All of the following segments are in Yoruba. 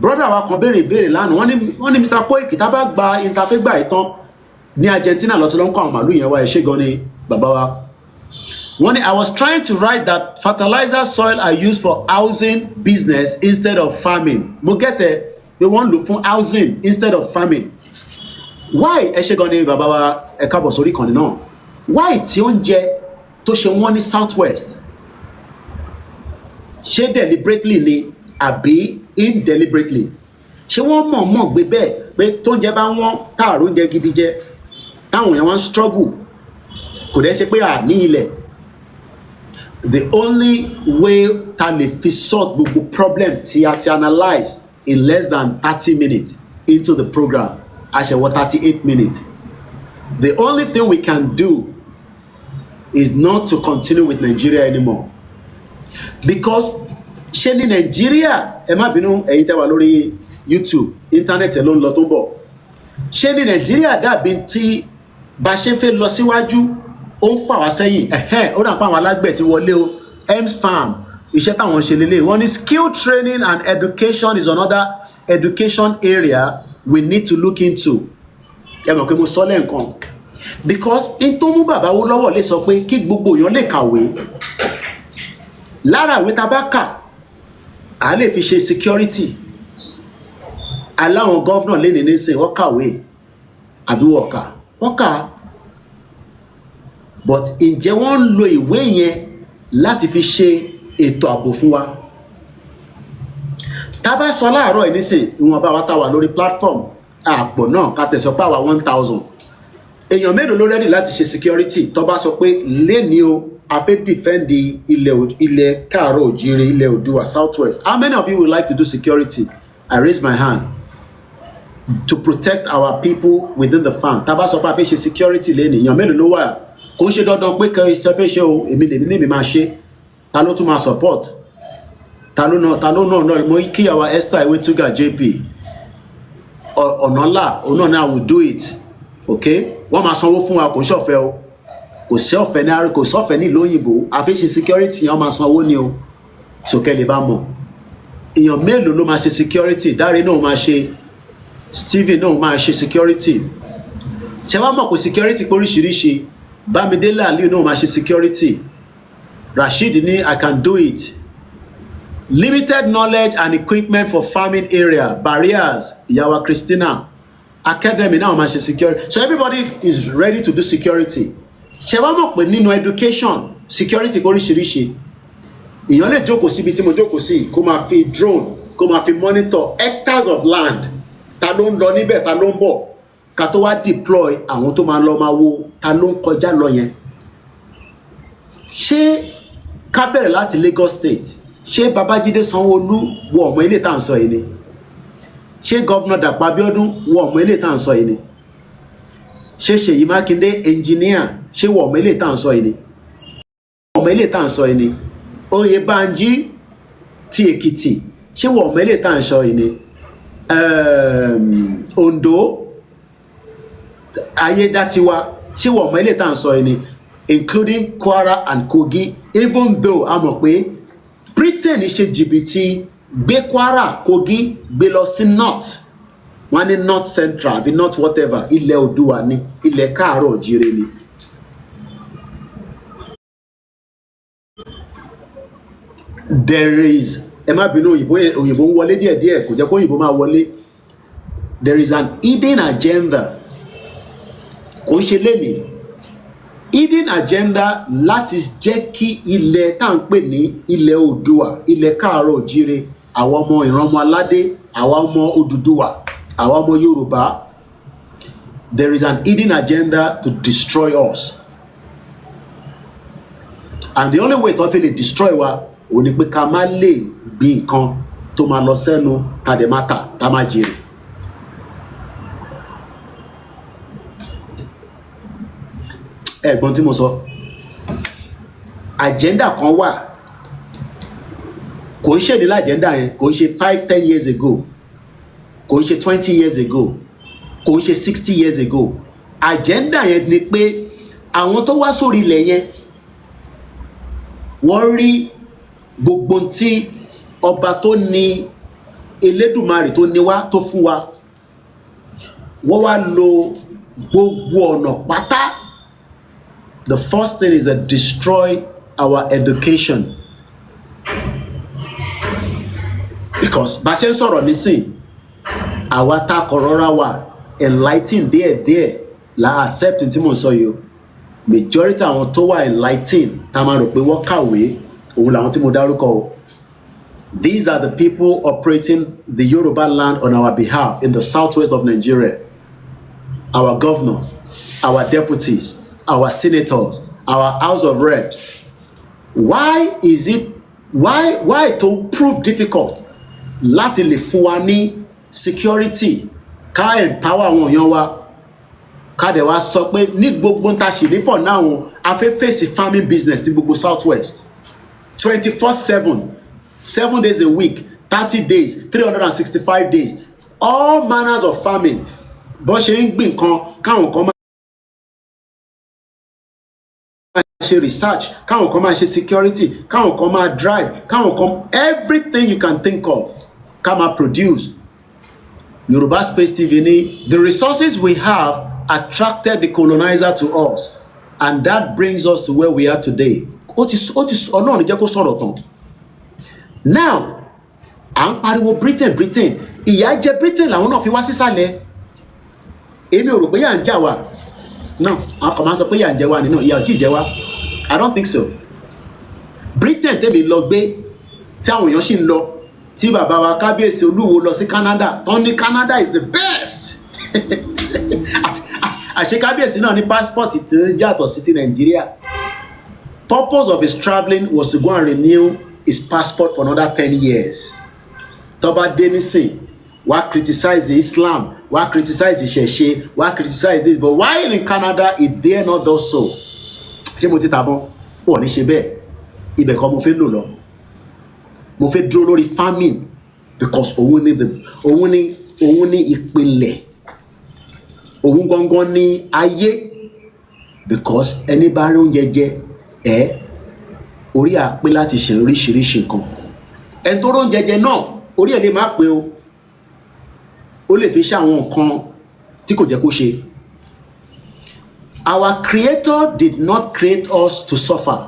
brother wa kan béèrè lánàá wọ́n ní Mr. Koiki tá bá gba interfaith gbà ìtàn ní Argentina lọ́tọ́ ló ń kọ́ àwọn màlúù yẹn wá ẹ̀ ṣé gan ni bàbá wa. Wọ́n ní I was trying to write that fertilizer soil are used for housing business instead of farming. Mo get it, we wọ́n lò fún housing instead of farming. Why ẹ ṣé gan ni bàbá wa ẹ káàbọ̀ sórí ìkànnì náà? Why tí oúnjẹ tó ṣe wọ́n ní southwest ṣé deliberately ni àbí indeliberately? Ṣé wọ́n mọ̀ gbé bẹ́ẹ̀ pé tóúnjẹ bá wọ́n táàrọ̀ oúnjẹ gidi jẹ táwọn èèyàn wọ́n struggle kò dẹ́ ṣe pé à ní ilẹ̀? The only way ta lè fi solve gbogbo problem tí a ti analyse in less than 30 minutes into the program àṣẹwọ́ 38 minutes. The only thing we can do is not to continue with Nigeria anymore. Because ṣé ní Nigeria, ẹ má bínú ẹ̀yin tẹ́ wà lórí YouTube, internet ẹ̀ ló ń lọ tó ń bọ̀. Ṣé ní Nigeria dàbí tí bá ṣe fẹ́ lọ síwájú ó ń fà wá sẹ́yìn? Ó dà pa àwọn alágbẹ̀ tí wọlé o, Ems Farm, iṣẹ́ táwọn ṣe lélẹ̀. Wọ́n ní skill training and education is another education area we need to look into. Ẹ mọ̀ pé mo sọ lẹ́ǹkan. Because in tó mú bàbá wo lọ́wọ́ lè sọ pé kí gbogbo èèyàn lè kàwé. Lára ìwé tá bá kà, a lè fi ṣe security. Aláwọn gọ́vnà lè ní nísìn wọ́n kàwé àbí wọ́n kà. But ǹjẹ́ wọ́n ń lo ìwé yẹn láti fi ṣe ètò ààbò fún wa? Tá bá sọ láàárọ̀ yìí nísìn ìwọ̀nba wa tá wà lórí platform àpò náà ká tẹ̀sọ́ pé àwa 1000. Èèyàn mélòó ló ready láti ṣe security tó bá sọ pé lẹ́ni o a fẹ́ defend ilẹ̀ káàárọ̀ òjíire ilẹ̀ Oòduà southwest? How many of you would like to do security? I raise my hand to protect our people within the farm. Tá bá sọ pé a fẹ́ ṣe security lẹ́ni èèyàn mélòó ló wà? Kò ń ṣe dandan pé kẹ́ ẹ fẹ́ ṣe o èmi lèmi ní mi máa ṣe. Ta ló tún máa support? Ta ló náà mo kí àwa Esther Iwetuga JP ọ̀nàlá òun náà I will do it. Okay, wọ́n máa sanwó fún wa kò ń ṣọ̀fẹ́ o, kò sí ọ̀fẹ́ ní àárẹ̀ kò sọ́fẹ́ ní ìlú òyìnbó àfẹ́ṣe security yẹn wọ́n máa sanwó ní o sókè lè bá mọ̀. Èèyàn mélòó ló máa ṣe security? Dáre náà máa ṣe, Stephen náà máa ṣe security. Ṣé wàá mọ̀ pé security pé oríṣiríṣi? Bámidélé Aliyu náà máa ṣe security. Rasheed ní I can do it. Limited knowledge and equipment for farming area, barriers, ìyàwó Christina. Academy now máa ṣe security. So everybody is ready to do security. Ṣé wàá mọ̀ pé nínú education security oríṣiríṣi? Èèyàn lè jókòó síbi tí mo jókòó sí kó máa fi drone kó máa fi monitor hectares of land. Ta ló ń lọ níbẹ̀, ta ló ń bọ̀, ká tó wá deploy àwọn tó máa lọ máa wo ta ló ń kọjá lọ yẹn. Ṣé ká bẹ̀rẹ̀ láti Lagos State? Ṣé Babájídé Sanwó-Olú wọ ọmọ ilé tá à ń sọ yìí ni? Ṣé Governor Dàpọ̀ Abíọ́dún wọ ọmọ ilé tá à ń sọ yìí ni? Ṣé Ṣèyí Mákindé engineer ṣé wọ ọmọ ilé tá à ń sọ yìí ni? Ọmọ ilé tá à ń sọ yìí ni? Oyèbánjí ti Èkìtì ṣé wọ ọmọ ilé tá à ń sọ yìí ni? Ondo Ayédátiwa ṣé wọ ọmọ ilé tá à ń sọ yìí ni? Including Kwara and Kogi, even though a mọ̀ pé Britain ṣe jìbìtì gbé Kwara Kogi gbé lọ sí north, wọ́n ní north central àbí north whatever, ilẹ̀ Oòduà ni, ilẹ̀ káàárọ̀ òjíire ni. There is, ẹ má bínú òyìnbó ń wọlé díẹ̀díẹ̀ kò jẹ́ kó òyìnbó máa wọlé. There is an hidden agenda, kò ń ṣe lénìí, hidden agenda láti jẹ́ kí ilẹ̀ tá à ń pè ní ilẹ̀ Oòduà, ilẹ̀ káàárọ̀ òjíire, àwọn ọmọ ìran ọmọ aládé, àwọn ọmọ Odùduwà, àwọn ọmọ Yorùbá. There is an hidden agenda to destroy us. And the only way tó fi lè destroy wa ò ní pé ká má lè gbin nǹkan tó máa lọ sẹ́nu tàdémátà tá máa jèrè. Ẹ̀gbọ́n tí mo sọ, agenda kan wà, kò ń ṣe ní agenda yẹn, kò ń ṣe 5-10 years ago, kò ń ṣe 20 years ago, kò ń ṣe 60 years ago. Agenda yẹn ni pé àwọn tó wá sórí ilẹ̀ yẹn wọ́n rí gbogbo tí ọba tó ní Elédùmarè tó ní wá tó fún wa wọ́n wá lo gbogbo ọ̀nà pátá. The first thing is that destroy our education, because bá ṣe ń sọ̀rọ̀ nísìn àwa tá kọ̀rọ̀ra wà enlighten díẹ̀díẹ̀ la accept tí mo sọ yìí. Majority àwọn tó wà enlighten tá máa rò pé wọ́n kàwé òun làwọn tí mo dárúkọ o. These are the people operating the Yoruba land on our behalf in the southwest of Nigeria. Our governors, our deputies, our senators, our House of Reps. Why to prove difficult láti lè fún wa ní security, ká empower àwọn èèyàn wa, ká dẹ̀ wá sọ pé ní gbogbo ta ṣì ní for now a fẹ́ face farming business ní gbogbo southwest 24/7, 7 days a week, 30 days, 365 days, all manners of farming. Bó ṣe ń gbìn kan káwọn kan máa ṣe research, káwọn kan máa ṣe security, káwọn kan máa drive, káwọn kan everything you can think of ká máa produce. Yoruba Space TV ní the resources we have attracted the colonizer to us, and that brings us to where we are today. Ọlọ́run jẹ́ kó sọ̀rọ̀ tán. Now à ń pariwo Britain ìyà jẹ Britain làwọn náà fi wá sísàlẹ̀. Èmi ò rò pé yà ń jà wá. No, àwọn kan máa sọ pé yà ń jẹ wá nínú ìyà ò tí ì jẹ wá. I don't think so. Britain tèmi lọ gbé tí àwọn èèyàn sì ń lọ, tí bàbá wa kábíyèsí Olúwo lọ sí Canada tó ní Canada is the best. Àṣé kábíyèsí náà ní passport tó yàtọ̀ sí ti Nàìjíríà. Purpose of his traveling was to go and renew his passport for another 10 years. Tó bá dé nísìn, wá criticize Islam, wá criticize ìṣẹ̀ṣe, wá criticize this, but while in Canada he dare not do so. Ṣé mo ti tàbọn? Ó ní ṣe bẹ́ẹ̀. Ibẹ̀ kan mo fẹ́ lò lọ. Mo fẹ́ dúró lórí farming because òun ní ìpìlẹ̀. Òun gangan ní ayé, because ẹni bá rí oúnjẹ jẹ orí àpé láti ṣe oríṣiríṣi nǹkan. Ẹni tó rí oúnjẹ jẹ náà orí ẹ̀ lè má pé o. Ó lè fi ṣe àwọn nǹkan tí kò jẹ́ kó ṣe. Our creator did not create us to suffer.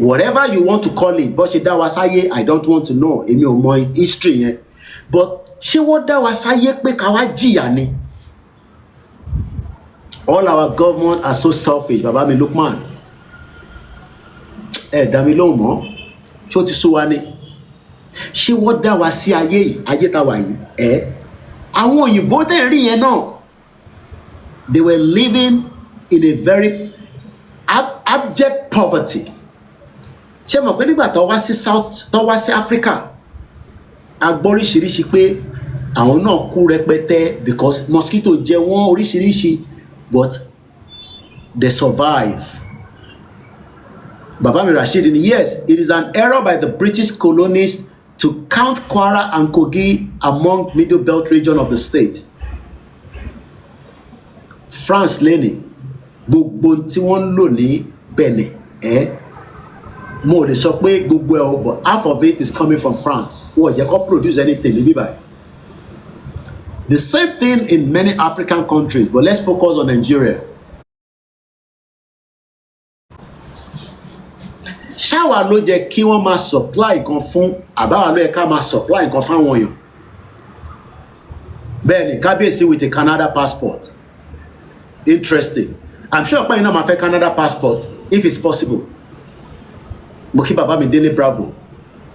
Whatever you want to call it, bó ṣe dá wa sáyé, I don't want to know. Èmi ò mọ history yẹn. But ṣé wọ́n dá wa sáyé pé ká wá jìyà ni? All our government are so selfish. Bàbá mi Lukman. Dá mi lóhùn mọ́. Ṣé ó ti sú wa ni? Ṣé wọ́n dá wa sí ayé yìí, ayé tá wà yìí? Àwọn òyìnbó tẹ̀ ń rí yẹn náà. They were living in a very abject poverty. Ṣé mọ̀ pé nígbà tó wá sí South, tó wá sí Africa, a gbọ́ oríṣiríṣi pé àwọn náà kú rẹpẹtẹ because mosquito jẹ wọ́n oríṣiríṣi, but they survive. Baba mi Rashid ni yes, it is an error by the British colonists to count Kwara and Kogi among Middle Belt region of the state. France lẹ́ni gbogbo tí wọ́n ń lò ní Benin mo lè sọ pé gbogbo ẹ̀ but half of it is coming from France. Wọ́n jẹ́ kó produce anything níbí báyìí. The same thing in many African countries, but let's focus on Nigeria. Ṣáwa ló jẹ́ kí wọ́n máa supply nǹkan fún àbáwá ló yẹ ká máa supply nǹkan fáwọn èèyàn. Bẹ́ẹ̀ni, kábíyèsí with a Canada passport. Interesting. I'm sure pé iná máa fẹ́ Canada passport if it's possible. Mo kí bàbá mi Délé Bravo.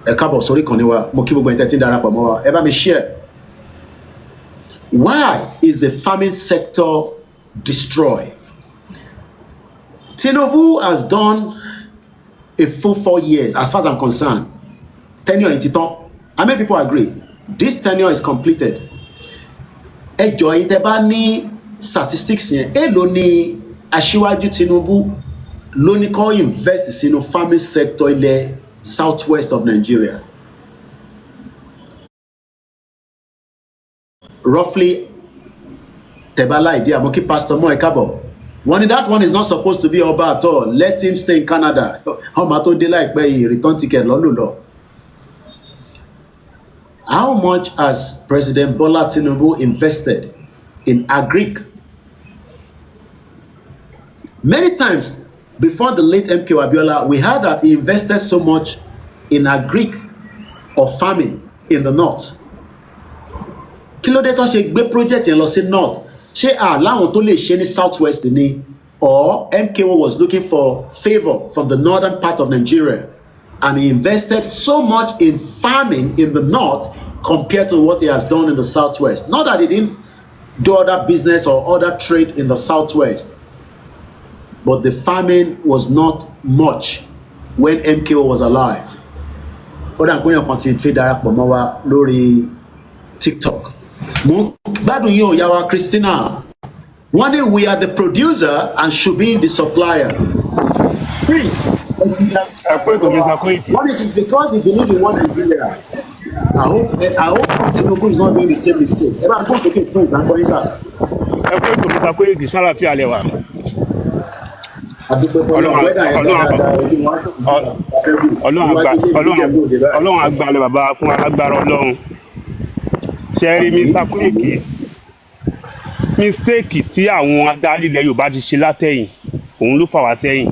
Ẹ káàbọ̀ sórí ìkànnì wa. Mo kí gbogbo ẹ̀yin tẹ́ tí ń darapọ̀ mọ́ wa. Ẹ bá mi share. Why is the farming sector destroyed? Tinubu has done a full 4 years as far as I'm concerned. Tenure in Titon. How many people agree? This tenure is completed. Ẹ jọ̀ọ́ yín tẹ́ bá ní statistics yẹn, èló ni Aṣíwájú Tinubu ló ní kó invest sínú farming sector ilẹ̀ southwest of Nigeria? Roughly, tebala idea. Mo kí Pastor Mo Ekabo. That one is not supposed to be Oba at all. Let him stay in Canada. Ọmọ tó dé láìpẹ́ yìí return ticket lọ́lù lọ. How much has President Bola Tinubu invested in agric? Many times before the late MK Abiola, we heard that he invested so much in agric or farming in the north. Kí ló dé tó ṣe gbé project yẹn lọ sí north? Ṣé láwọn tó lè ṣe ní southwest ni? Or MKO was looking for favor from the northern part of Nigeria and he invested so much in farming in the north compared to what he has done in the southwest? Not that he didn't do other business or other trade in the southwest, but the farming was not much when MKO was alive. Ó dà pé èèyàn kan ti fi darapọ̀ mọ́ wa lórí TikTok. Mo gbádùn yín o, ìyá wa Christina. Wọ́n ní we are the producer and should be the supplier. Please. What it is because he believe in one Nigeria. I hope Tinubu is not doing the same mistake. Ẹ bá ń kọ́ sókè Prince Ankoyin sir. Ẹ pé kò Mr. Koiki sára fi àlẹ́ wa. Ọlọ́run àgbàlẹ̀ bàbá fún alágbára Ọlọ́run. Ṣé rí Mr. Koiki? Mistake tí àwọn adarí ilẹ̀ Yorùbá ti ṣe látẹ̀yìn, òun ló fà wá sẹ́yìn.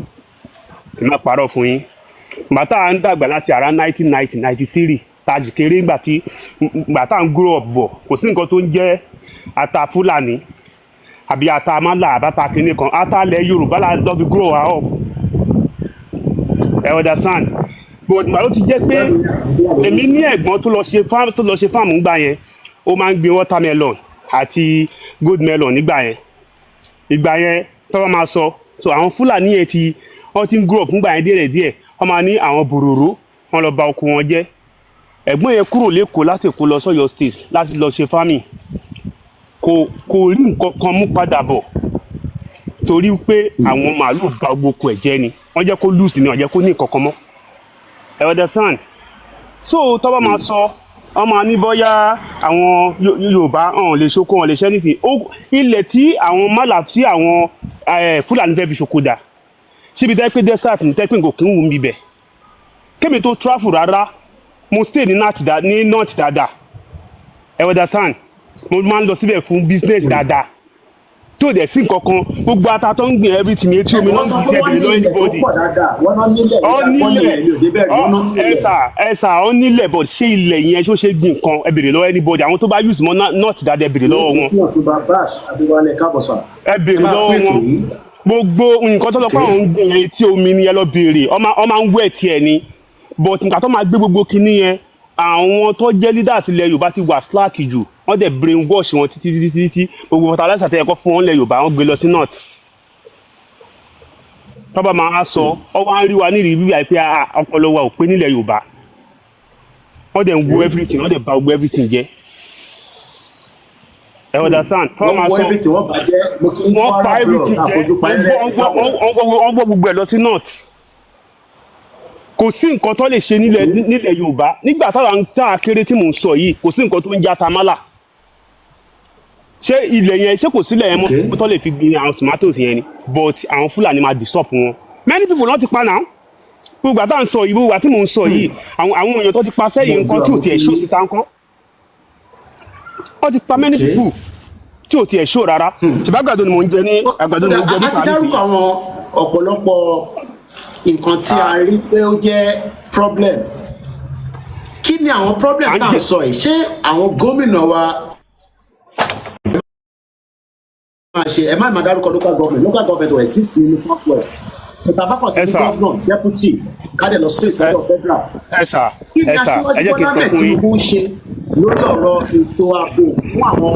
Ẹ má parọ́ fún yín. Bàtà ń dàgbà láti ara 1990, 93, tàjì kéré ìgbà tá ń grow up bọ̀. Kò sí nǹkan tó ń jẹ́ ata Fúlàní àbí ata amálà àbáta kìíní kan. Ata ilẹ̀ Yorùbá la lọ fi grow up. Ẹ understand? But ìgbà ló ti jẹ́ pé èmi ní ẹ̀gbọ́n tó lọ ṣe fáàmù ńgbà yẹn, ó máa ń gbin watermelon àti good melon nígbà yẹn. Ìgbà yẹn tọ́wọ́ máa sọ, so àwọn Fúlàní yẹn wọ́n ti ń grow up nígbà yẹn díẹ̀ wọ́n máa ní àwọn bòròró wọ́n lọ bà oko wọn jẹ́. Ẹ̀gbọ́n yẹn kúrò l'Ékòó láti Èkó lọ sọ́yọ́ state láti lọ ṣe farming. Kò rí nǹkan kan mú padà bọ̀ torí pé àwọn màálù bà gbogbo ẹ̀ jẹ́ ni. Wọ́n jẹ́ kó lùsì ni, wọ́n jẹ́ kó ní nǹkan kan mọ́. Ẹ understand? So tọ́wọ́ máa sọ, wọ́n máa ní bọ́yá àwọn Yorùbá lè ṣoko, wọ́n lè ṣe anything. Ilẹ̀ tí àwọn málà tí àwọn Fúlàní fẹ́ fi ṣoko dà síbi tẹ́ pé desert ní tẹ́ pé nǹkan kì í wù mí bẹ̀. Kémi tó travel rárá, mo stay ní north dáadáa. Ẹ understand? Mo máa ń lọ síbẹ̀ fún business dáadáa. Tí ò dẹ̀ sí nǹkan kan, gbogbo ata tó ń gbìn everything etí omi náà ń gbìn ẹ̀bìrì lọ anybody. Ó nílẹ̀ but ṣé ilẹ̀ yẹn ṣó ṣe gbìn kan ẹ̀bìrì lọ anybody. Àwọn tó bá use mọ́ north dáadáa ẹ̀bìrì lọ́wọ́ wọn. Ẹ̀bìrì lọ́wọ́ wọn. Gbogbo nǹkan tó lọ pé àwọn ń gbìn etí omi ni ẹ lọ béèrè, ọ máa ń wẹ̀ tiẹ̀ ni. But nǹkan tó máa gbé gbogbo kinní yẹn, àwọn tó jẹ́ leaders ilẹ̀ Yorùbá ti wà slack jù. Wọ́n dẹ̀ brainwash wọn títí gbogbo fertilizer tẹ́ ẹ̀kọ́ fún wọn lẹ̀ Yorùbá wọ́n gbé lọ sí north. Tọ́ba máa sọ ọ wá ń rí wa nírìí wíwá pé ọpọlọ wa ò pé nílẹ̀ Yorùbá. Wọ́n dẹ̀ ń wo everything, wọ́n dẹ̀ bà gbogbo everything jẹ́. Ẹ understand? Tọ́ba máa sọ wọ́n pa everything jẹ́, wọ́n gbọ́ gbogbo ẹ̀ lọ sí north. Kò sí nǹkan tó lè ṣe nílẹ̀ Yorùbá. Nígbà táwọn kéré tí mò ń sọ yìí, kò sí nǹkan tó ń jẹ́ atamálà. Ṣé ilẹ̀ yẹn ṣé kò sílẹ̀ yẹn mọ́ tó lè fi gbin àwọn tomatoes yẹn ni? But àwọn Fúlàní máa disturb wọn. Many people náà ti pa náà. Gbogbo àtà ń sọ yìí, gbogbo àti mò ń sọ yìí, àwọn èèyàn tó ti pa sẹ́yìn nǹkan tí ò tiẹ̀ ṣó síta ńkọ́. Wọ́n ti pa many people tí ò tiẹ̀ ṣó rárá. Ṣùgbọ́n àgbàdo ni mò ń jẹ ní àgbàdo ni mò ń jẹ ní Paris. A ti dárúkọ àwọn ọ̀pọ̀lọpọ̀ nǹkan tí a rí pé ó jẹ́ problem. Kí ni àwọn problem tá à ń sọ yìí? Ṣé àwọn gómìnà wa ẹ má dárúkọ local government will exist in the southwest. Ìtàbákọ̀ tí ní governor, deputy, kádẹ̀ lọ state, federal, federal. Kí ni aṣíwájú Bọ́lá Ahmed Tinubu ń ṣe lórí ọ̀rọ̀ ètò ààbò fún àwọn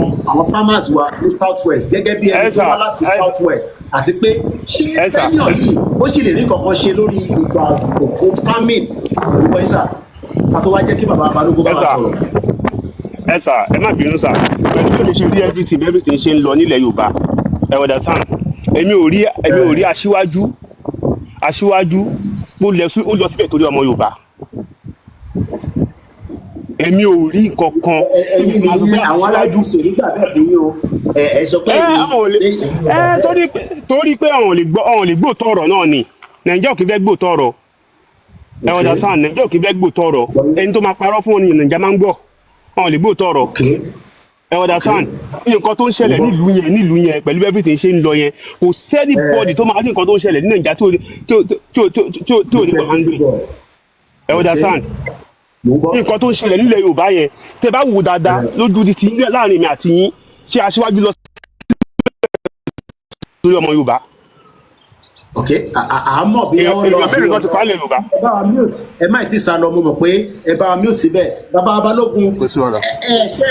farmers wa ní southwest gẹ́gẹ́ bí ẹni tó wá láti southwest àti pé ṣé tẹ́lẹ̀ yìí ó sì lè rí kankan ṣe lórí ètò ààbò fún farming nígbà yìí sà àti wá jẹ́ kí bàbá Balógun bá wa sọ̀rọ̀. Ẹ má bínú sà, pẹ̀lú bí mo ṣe rí everything ṣe ń lọ nílẹ̀ Yorùbá. Ẹ understand? Èmi ò rí aṣíwájú ó lọ síbẹ̀ torí ọmọ Yorùbá. Èmi ò rí kankan. Àwọn aládùúgbò nígbà bẹ́ẹ̀ fún yín o. Ẹ sọ pé torí pé àwọn lè gbóòtọ́ ọ̀rọ̀ náà ni. Nàìjíríà kì í fẹ́ gbóòtọ́ ọ̀rọ̀. Ẹ understand? Nàìjíríà kì í fẹ́ gbóòtọ́ ọ̀rọ̀. Ẹni tó máa parọ́ fún ọ ni Nàìjíríà máa ń gbọ́. wọn ò lè gbóòótọ́ ọ̀rọ̀ okay ẹ understand nǹkan tó ń ṣẹlẹ̀ mo nílùú yẹn pẹ̀lú everything ṣe ń lọ yẹn kò sẹ́ni bọ́ọ̀dì tó máa ní nǹkan tó ń ṣẹlẹ̀ ní Nàìjíríà tí ò ní bọ̀ hàn gbé ẹ understand nǹkan tó ń ṣẹlẹ̀ nílẹ̀ Yorùbá yẹn tẹ bá wò dáadáa lójú di ti láàrin mi àti yín ṣé aṣíwájú lọ sórí ọmọ Yorùbá. ok àmọ́ bí wọ́n lọ èèyàn mẹ́rin kan ti pa á lẹ̀ Yorùbá. ẹ bá wa mute ẹ má ti sá lọ mo mọ̀ pé ẹ bá wa mute síbẹ̀ bàbá Balógun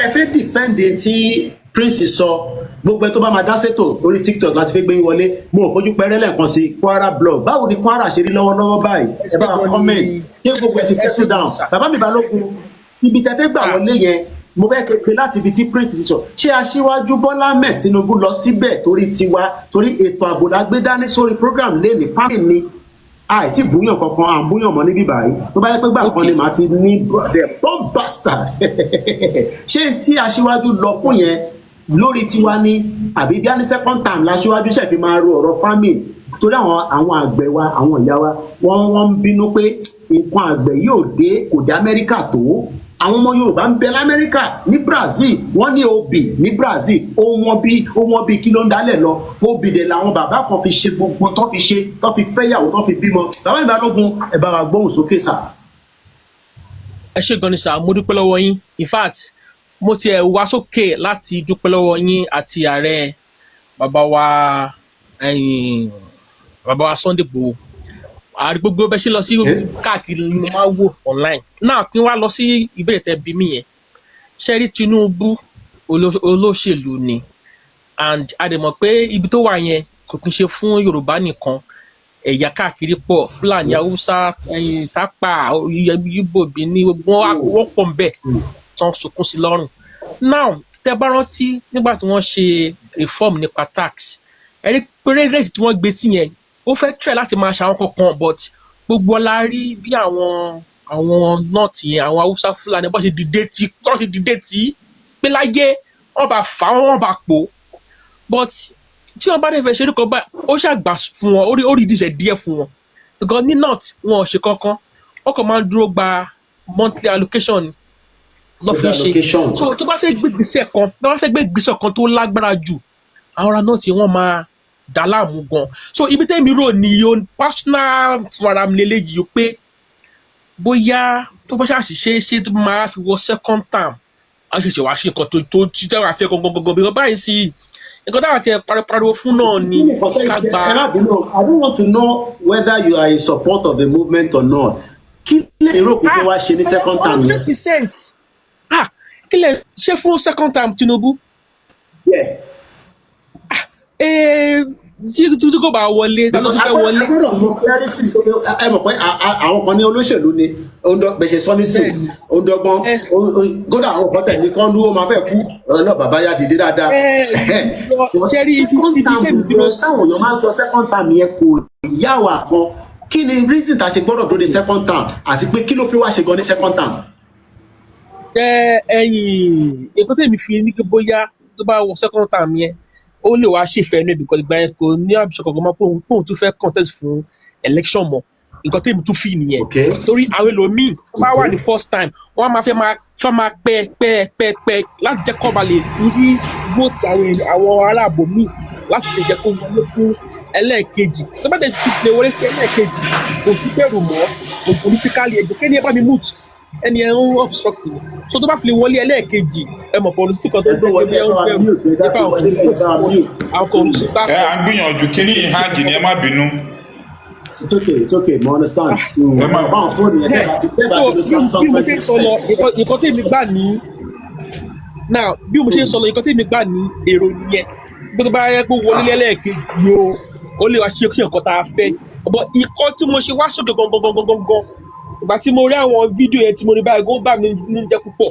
ẹ fẹ́ defend tí Prince sọ gbogbo ẹ tó bá máa dá sétò lórí TikTok láti fẹ́ gbé yín wọlé mo ò fojú pẹ́rẹ́ lẹ́ẹ̀kan sí Kwara blog báwo ni Kwara ṣe rí lọ́wọ́lọ́wọ́ báyìí ẹ bá wa comment ṣé gbogbo ẹ ti settle down bàbá mi Balógun ibi tẹ́ fẹ́ gbà wọlé yẹn mo fẹ́ pe láti ibi tí Prince ti sọ ṣé aṣíwájú Bọ́lá Ahmed Tinubu lọ síbẹ̀ torí tiwa torí ètò ààbò la gbé dání sórí program lẹ́nìí fámìlì ni àìtí búyàn kankan à ń búyàn mọ́ níbí báyìí tó bá yẹ pé gbà kan ni màá ti ní the bomb bastard ṣé tí aṣíwájú lọ fún yẹn lórí tiwa ni àbí bí a ní second time láṣíwájú ṣe fi máa ro ọ̀rọ̀ famine torí àwọn àgbẹ̀ wa àwọn ìyá wa wọ́n ń bínú pé nǹkan àgbẹ̀ yóò dé kò dé Amẹ́ríkà tó àwọn ọmọ Yorùbá ń bẹ l'Amẹ́ríkà ní Brazil wọ́n ní obì ní Brazil ó wọ́n bí kí ló ń dálẹ̀ lọ obì dẹ̀ làwọn bàbá kan fi ṣe gbogbo tó fi fẹ́yàwó tó fi bímọ bàbá mi Balógun ẹ bá wa gbóhùn sókè sà. ẹ ṣé gan ni sà mo dúpẹ́ lọ́wọ́ yín in fact mo tiẹ̀ wá sókè láti dúpẹ́ lọ́wọ́ yín àti ààrẹ bàbá wa Sunday Igboho àrí gbogbo bẹ ṣe lọ sí káàkiri ni mo máa wò online náà kí n wá lọ sí ìbéèrè tẹ́ bí mi yẹn ṣe rí Tinubu olóṣèlú ni and a dẹ̀ mọ̀ pé ibi tó wà yẹn kò kí n ṣe fún Yorùbá nìkan ẹ̀yà káàkiri pọ̀ Fúlàní Haúsá Tápà Ìgbò Bìní wọ́n pọ̀ ń bẹ̀ tán sunkún sí lọ́rùn now tẹ́ bá rántí nígbà tí wọ́n ṣe reform nípa tax ẹ̀rí pé rate tí wọ́n gbé sí yẹn ó fẹ́ try láti máa ṣe àwọn kankan but gbogbo ọlá rí bí àwọn nọ́ọ̀tì yẹn àwọn Haúsá Fúlàní bó ṣe dìde tí pé láyé wọ́n bá fà wọ́n bá pò but tí wọ́n bá dẹ̀ fẹ́ ṣe é kọ́ bá ó ṣàgbà fún wọn ó rí ìdíṣẹ́ díẹ̀ fún wọn because ní north wọn ò ṣe kankan wọ́n kàn máa ń dúró gba monthly allocation lọ́ fi ṣe so tó bá fẹ́ gbé ìgbésẹ̀ kan tó lágbára jù àwọn ará north wọ́n máa dà láàmú gan so ibi tẹ́mi rò ní o personal fara mi lélẹ́yìí o pé bóyá tó bá ṣàṣìṣe ṣe tó máa fi wọ second term a ṣẹ̀ṣẹ̀ wá ṣe nǹkan tó ti tẹ́ wàá fẹ́ gangan bí wọ́n báyìí sí nǹkan táwọn ti pariwo fún náà ni ká gba. I don't want to know whether you are in support of the movement or not. Kí lè rò pé kí wàá ṣe ní second term yẹn. 100% kí lè ṣe fún second term Tinubu. tí kò bá wọlé ta ló tún fẹ́ wọlé. ẹ mọ̀ pé àwọn kan ní olóṣèlú ni bẹ̀ṣẹ̀ sọ ní sìn òǹdọ́gbọ́n kódà àwọn kan tẹ̀ ní kán ló máa fẹ́ kú ọ̀nà bàbá yá dìde dáadáa. ṣẹ́rí ibi tẹ̀mí dúró sí. táwọn èèyàn máa ń sọ second term yẹn kò yá wà kan kí ni reason tá a ṣe gbọ́dọ̀ dóde second term àti pé kí ló fi wá ṣe gan ní second term. ẹ̀yìn nǹkan tẹ̀mí fi ní kí bóyá tó bá wọ second term yẹn ó lè wá ṣèfẹ́ inú because ìgbà yẹn kò ní àbíṣe kankan mọ́ póun tún fẹ́ contest fún election mọ́ nǹkan tèmi tún fi nìyẹn torí àwọn ẹlòmíì wọ́n bá wà ní first time wọ́n máa fẹ́ máa pẹ́ láti jẹ́ kọ́ ba lè rí vote àwọn aráàbò míì láti lè jẹ́ kó wọlé fún ẹlẹ́ẹ̀kejì tó bá dẹ̀ fi lè wọlé fún ẹlẹ́ẹ̀kejì kò sí bẹ̀rù mọ́ kò politically ẹ̀jẹ̀ kéde ẹ bá mi mute ẹni ẹ̀ ń obstructive so tó bá fi lè wọlé ẹlẹ́ẹ̀kejì ẹ mọ̀ pọ̀ lùsí kan tó gbé wọlé ẹ̀ ń bẹ̀rù nípa àwọn kan olùsí bá. ẹ à ń gbìyànjú kíní ìhàjì ni ẹ má bínú. It's okay mo understand. ẹ má bá wọn fóònù yẹn bí mo ṣe ń sọ lọ nǹkan tèmi gbà ní now bí mo ṣe ń sọ lọ nǹkan tèmi gbà ní èrò nìyẹn gbogbo bá yẹ kó wọlé lẹ́lẹ́ẹ̀kejì ó lè wá ṣe nǹkan tá a fẹ́ but ìkọ́ tí mo ṣe wá sókè gangan ìgbà tí mo rí àwọn fídíò yẹn tí mo rí báyìí ó bà mí ní jẹ́ púpọ̀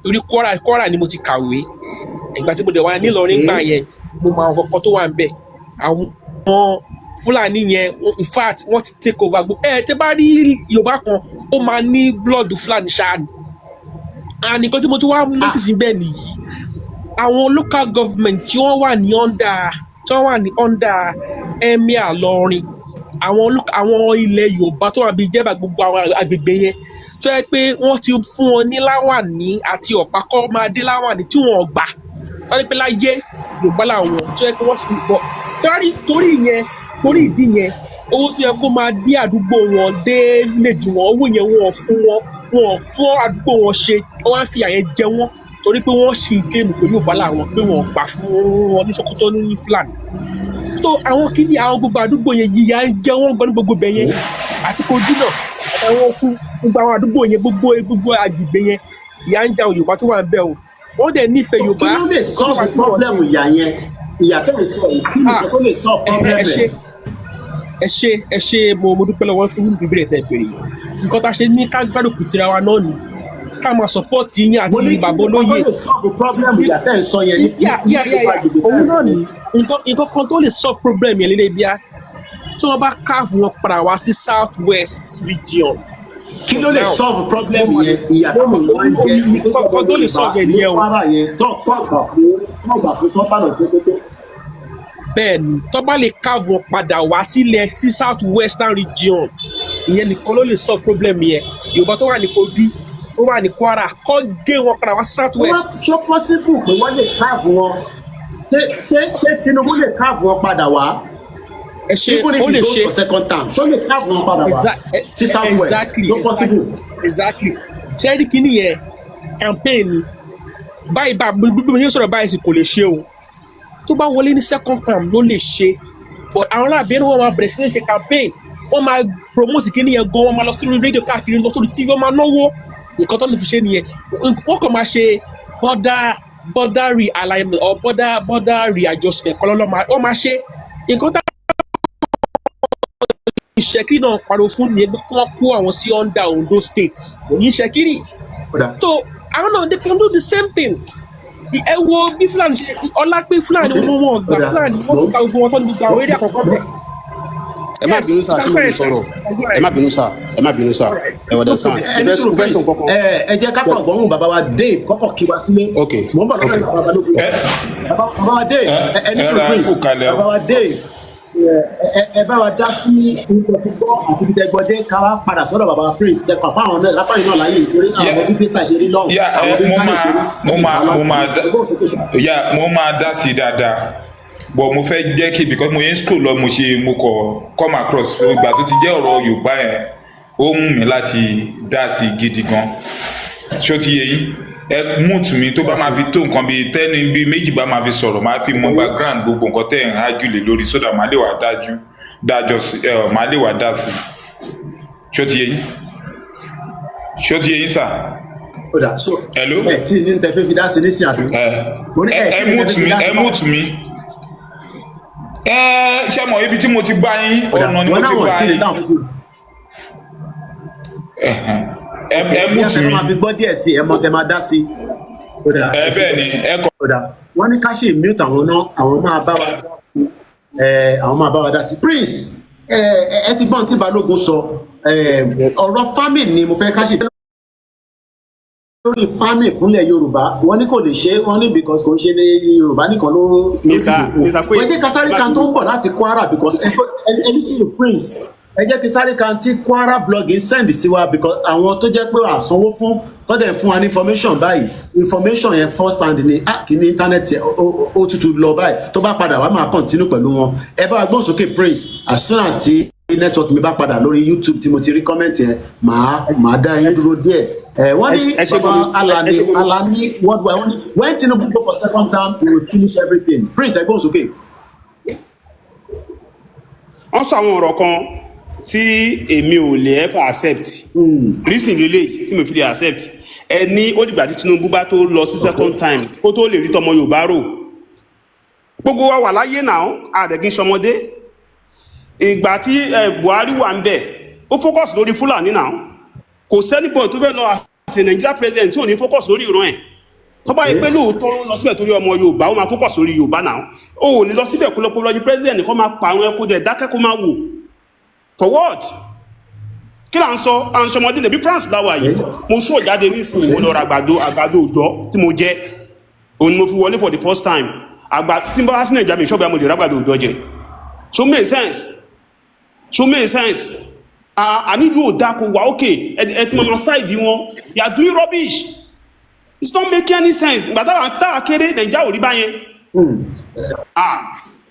torí Kwara ni mo ti kàwé ìgbà tí mo dẹ̀ wá nílọrin gbà yẹn mo mọ àwọn kọ̀ọ̀kan tó wà ń bẹ̀ àwọn Fúlàní yẹn in fact wọ́n ti take over gbogbo tẹ́ bá rí Yorùbá kan ó máa ní blood Fúlàní ṣáà and nǹkan tí mo tún wá notice bẹ́ẹ̀ nìyí àwọn local government tí wọ́n wà ní under Emir Ìlọrin àwọn ilẹ̀ Yorùbá tó wà bíi Jẹ́bà gbogbo àwọn agbègbè yẹn tó yẹ pé wọ́n ti fún wọn ní láwàní àti ọ̀pá kọ́ máa dé láwàní tí wọ́n gbà tó yẹ pé láyé Yorùbá làwọn tó yẹ pé wọ́n fi bọ̀ torí ìdí yẹn owó tó yẹ kó máa dé àdúgbò wọn dé village wọn owó yẹn wọ́n fún wọn tún àdúgbò wọn ṣe wọ́n wá fi àyẹn jẹ wọ́n torí pé wọ́n ṣì géèmù pẹ̀lú Yorùbá làwọn pé wọ́n gbà fún wọn ní Sókótó ní Fúlàní so àwọn kìíní àwọn gbogbo àdúgbò yẹn yíya ń jẹ wọ́n gbọ́ ní gbogbo bẹ̀ yẹn àti Kogi náà àwọn kú gbogbo àwọn àdúgbò yẹn gbogbo àgbègbè yẹn ìyà ń jẹ àwọn Yorùbá tó wà ń bẹ̀ o wọ́n dẹ̀ nífẹ̀ẹ́ Yorùbá. kí ló lè solve problem ìyà yẹn ìyà tó lè sọ yìí kí nìkan tó lè solve problem rẹ̀. ẹ ṣe mo dúpẹ́ lọ́wọ́ fún ìbéèrè tẹ́ béèrè nǹkan tá a ṣe ní ká gbádùn tira wa náà ni ká máa support yín àti bàbá olóyè. mo ní kí nìkan tó lè solve problem ìyà tẹ́ ń sọ yẹn ní òun náà ni nǹkan kan tó lè solve problem yẹn lélẹ̀ bíá tí wọ́n bá káàfù wọn padà wá sí south west region. kí ló lè solve problem yẹn ìyà tó lè wá jẹ nǹkan tó lè solve yẹn nìyẹn o. tó àgbà fún sọ́pàlù tó. bẹ́ẹ̀ni tó bá lè káàfù wọn padà wá sílẹ̀ sí south western region ìyẹn nìkan ló lè solve problem yẹn Yorùbá tó wà ní Kogi tó wà ní Kwara kọ́ gé wọn padà wá sí south west. ṣó possible pé wọ́n lè káàfù wọn ṣé Tinubu lè káàfù wọn padà wá. ẹ ṣe ó lè ṣe for second term ṣó lè káàfù wọn padà wá sí south west no possible. exactly ṣé rí kíní yẹn campaign báyìí bí mo yẹn sọ̀rọ̀ báyìí sì kò lè ṣe o tó bá wọlé ní second term ló lè ṣe but àwọn aláàbẹ̀rẹ̀ wọn máa bẹ̀rẹ̀ sí ní ṣe campaign wọ́n máa promote kíní yẹn gan wọ́n máa lọ sí rédíò káàkiri lọ sórí TV wọ́n máa náwó nǹkan tó lè fi ṣe nìyẹn wọ́n kàn máa ṣe border realignment or border readjustment kọ́lọ́lọ́ wọ́n máa ṣe nǹkan tá ìṣẹ́kiri náà pariwo fún nìyẹn kí wọ́n kó àwọn sí under Ondo state òyìn ìṣẹ́kiri so àwọn náà they can do the same thing ẹ wo bí Fúlàní ṣe ọlá pé Fúlàní wọn gbà Fúlàní wọn ti ta gbogbo wọn tó ní gbogbo àwọn eré àkọ́kọ́ bẹ̀. ẹ má bínú sáà kí ló ń sọ̀rọ̀ ẹ má bínú sáà ẹ wọ̀dà sáà fẹ́ sọ kọ́kọ́. ẹ jẹ́ ká kọ̀ gbọ́n bàbá wa Dave kọ́kọ́ kí wa sílé. ok mo ń bọ̀ lọ́wọ́ bàbá balógun. bàbá wa Dave ẹni sùn prince bàbá wa Dave ẹ bá wa dá sí nǹkan tí gbọ́ àti bí tẹgbọ́dé ká wá padà sọ́dọ̀ bàbá prince kẹfà fáwọn náà láfáàyè náà láyé nítorí àwọn ọdún data ṣe rí lọ́hùn àwọn ọdún data ṣe rí. mo máa dá sí dáadáa but mo fẹ́ jẹ́ kí because mo yẹn scroll lọ mo kọ come across ìgbà tó ti jẹ́ ọ̀rọ̀ Yorùbá yẹn ó mú mi láti dá sí gidi gan ṣó ti yẹ yín ẹ múùtù mi tó bá máa fi tó nǹkan bíi tẹ́ni bíi méjì bá máa fi sọ̀rọ̀ máa fi mọ background gbogbo nǹkan tẹ́ ẹ̀ ń ájúlè lórí sódà máa lè wà máa lè wà dá sí ṣó ti yẹ yín sà. hello ẹ tí ní tẹfẹ́ fi dá sí ní sí àbí. ẹ múùtù mi ṣé mo ibi tí mo ti gbá yín ọ̀nà ni mo ti gbá yín ẹ múùtù mi. ẹ máa fi gbọ́ díẹ̀ sí ẹ mọ tẹ máa dá sí. bẹ́ẹ̀ ni ẹ kọ. wọ́n ní ká ṣe mute àwọn náà àwọn máa bá wa dá sí. Prince ẹ ti gbọ́n tí Balógun sọ ọ̀rọ̀ famine ni mo fẹ́ ká ṣe lórí famine fúnlẹ̀ Yorùbá wọ́n ní kò lè ṣe wọ́n ní because kò ń ṣe ní Yorùbá nìkan ló wọ́n jẹ́ ká sáré kan tó ń bọ̀ láti Kwara because ẹni tí Prince ẹ jẹ́ kí sáré kan tí Kwara blogging send sí wa because àwọn tó jẹ́ pé àsanwó fún tọ́dẹ̀ fún wa ní information báyìí information yẹn first hand ni kí ní íńtánẹ́ẹ̀tì ó tutù lọ báyìí tó bá padà wá máa continue pẹ̀lú wọn ẹ bá gbọ́n sókè Prince as soon as tí network mi bá padà lórí YouTube tí mo ti rí comment yẹn màá dá yín dúró díẹ̀ wọ́n ní bàbá Alani worldwide wọ́n ní when Tinubu go for second term he will finish everything Prince ẹ gbọ́n sókè. wọ́n sọ àwọn ọ̀rọ̀ kan tí èmi ò lè ever accept reason lélẹ̀ tí mo fi lè accept ẹni ó dìgbà tí Tinubu bá tó lọ sí second time kó tó lè rí tọmọ Yorùbá rò gbogbo wa wà láyé náà àdẹ̀gín sọmọdé ìgbà tí Buhari wà ń bẹ̀ ó focus lórí Fúlàní náà kò sẹ́nìbọ̀ tó fẹ́ lọ àti Nigeria president tí ò ní focus lórí ìran ẹ̀ tó bá yẹ pé lóòótọ́ lọ síbẹ̀ torí ọmọ Yorùbá ó máa focus lórí Yorùbá náà ó ò ní lọ síbẹ̀ kó lọ́pọ̀ lọ́jú president kó máa pa àwọn ẹkọ dẹ̀ dákẹ́ kó máa wò for what kí là ń sọ à ń sọmọdé lẹbi France láwà yìí mo sọ jáde nísìnyí mo lọ ra àgbàdo òòjọ́ tí mo jẹ òun ni mo fi wọlé for the first time tí n bá wá sí Nàìjíríà mi ìṣọ́bẹ̀ mo lè ra àgbàdo òòjọ́ jẹ so make sense àní ìlú ò dáa kò wá òkè ẹ tí mo side wọn you are doing rubbish it's not making any sense ìgbà táwa kéré nàìjíríà ò rí báyẹn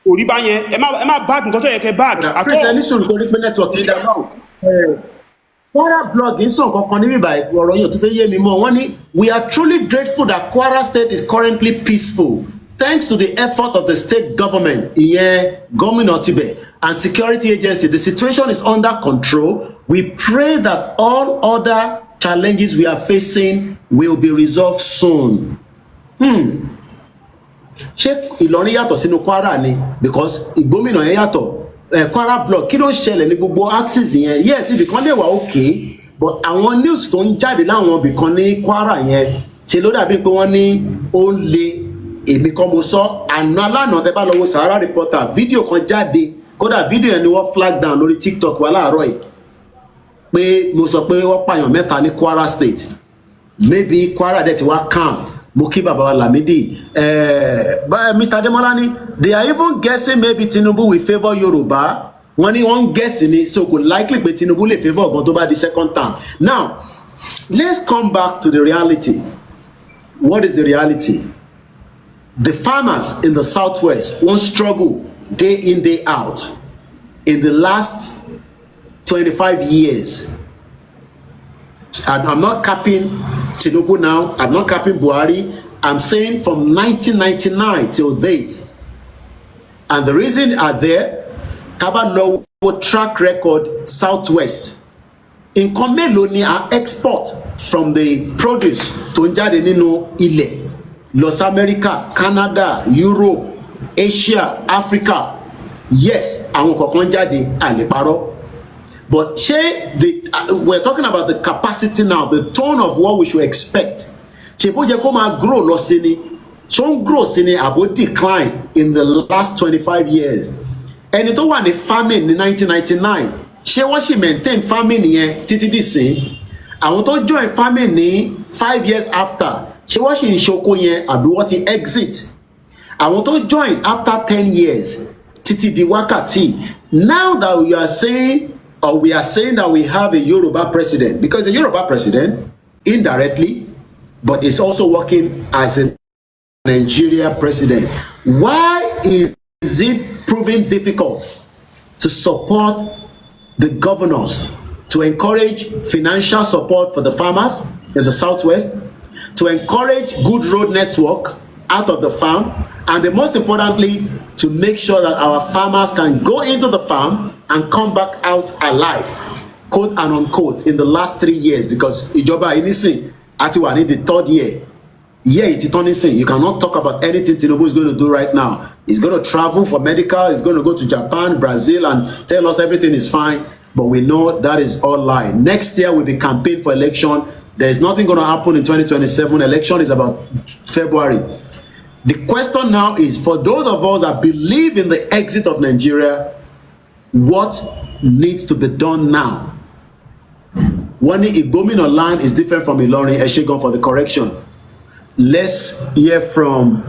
ò rí báyẹn ẹ má bag nǹkan tó yẹ kẹ́ bag àtọ́. pèsè ní sùn torí pé network yìí dáná Kwara blog ń sàn kankan níbi ìbà ọ̀rọ̀ yìí ò tún fẹ́ yé mi mọ́ wọ́n ní we are truly grateful that Kwara State is currently peaceful thanks to the effort of the state government ìyẹn gómìnà tibẹ̀ and security agency. The situation is under control. We pray that all other challenges we are facing will be resolved soon. Ṣé Ìlọrin yàtọ̀ sínú Kwara ni because ìgbómìnà yẹn yàtọ̀ Kwara block kí ló ń ṣẹlẹ̀ ní gbogbo axis yẹn yes ibìkan lè wà okay but àwọn news tó ń jáde láwọn ibìkan ní Kwara yẹn ṣe ló dàbí pé wọ́n ní ó ń le èmi kan mo sọ àná lánàá tẹ́ bá lọ wo Sahara Reporter fídíò kan jáde kódà fídíò yẹn ni wọ́n flag down lórí TikTok wa láàárọ̀ yìí pé mo sọ pé wọ́n pààyàn mẹ́ta ní Kwara State maybe Kwara dẹ̀ ti wá calm mo kí bàbá wa Lamidi Mr. Ademola ni they are even guessing maybe Tinubu will favour Yorùbá wọ́n ní wọ́n ń guess ni so kò likely pé Tinubu lè favour gan tó bá di second term. Now let's come back to the reality. What is the reality? The farmers in the southwest won't struggle day in day out in the last 25 years. And I'm not capping Tinubu now, I'm not capping Buhari, I'm saying from 1999 till date. And the reason are there, Kaba Low track record southwest. In mélòó ni a export from the produce tó ń jáde nínú ilẹ̀ Los America, Canada, Europe, Asia, Africa. Yes, àwọn kọ̀ọ̀kan jáde àlèparọ́. But we're talking about the capacity now, the tone of what we should expect. Ṣé bó jẹ́ kó máa grow lọ sí ni? Ṣé ó ń grow sí ni àbó decline in the last 25 years? Ẹni tó wà ní famine ní 1999, ṣé wọ́n ṣì maintain famine yẹn títí dìsín? Àwọn tó join famine ní 5 years after, ṣé wọ́n ṣì ń ṣoko yẹn àbí wọ́n ti exit? Àwọn tó join after 10 years títí di wákàtí. Now that we are saying that we have a Yoruba president, because a Yoruba president indirectly, but it's also working as a Nigeria president. Why is it proving difficult to support the governors, to encourage financial support for the farmers in the southwest, to encourage good road network out of the farm, and the most importantly, to make sure that our farmers can go into the farm and come back out alive, quote and unquote, in the last 3 years, because ìjọba yìí nísìn àti wà ní the third year. It's nísìn. You cannot talk about anything Tinubu is going to do right now. He's going to travel for medical, he's going to go to Japan, Brazil, and tell us everything is fine, but we know that is all lie. Next year will be campaign for election. There is nothing going to happen in 2027. Election is about February. The question now is, for those of us that believe in the exit of Nigeria, what needs to be done now? One Igbomina land is different from Ilorin. Eshegon for the correction. Let's hear from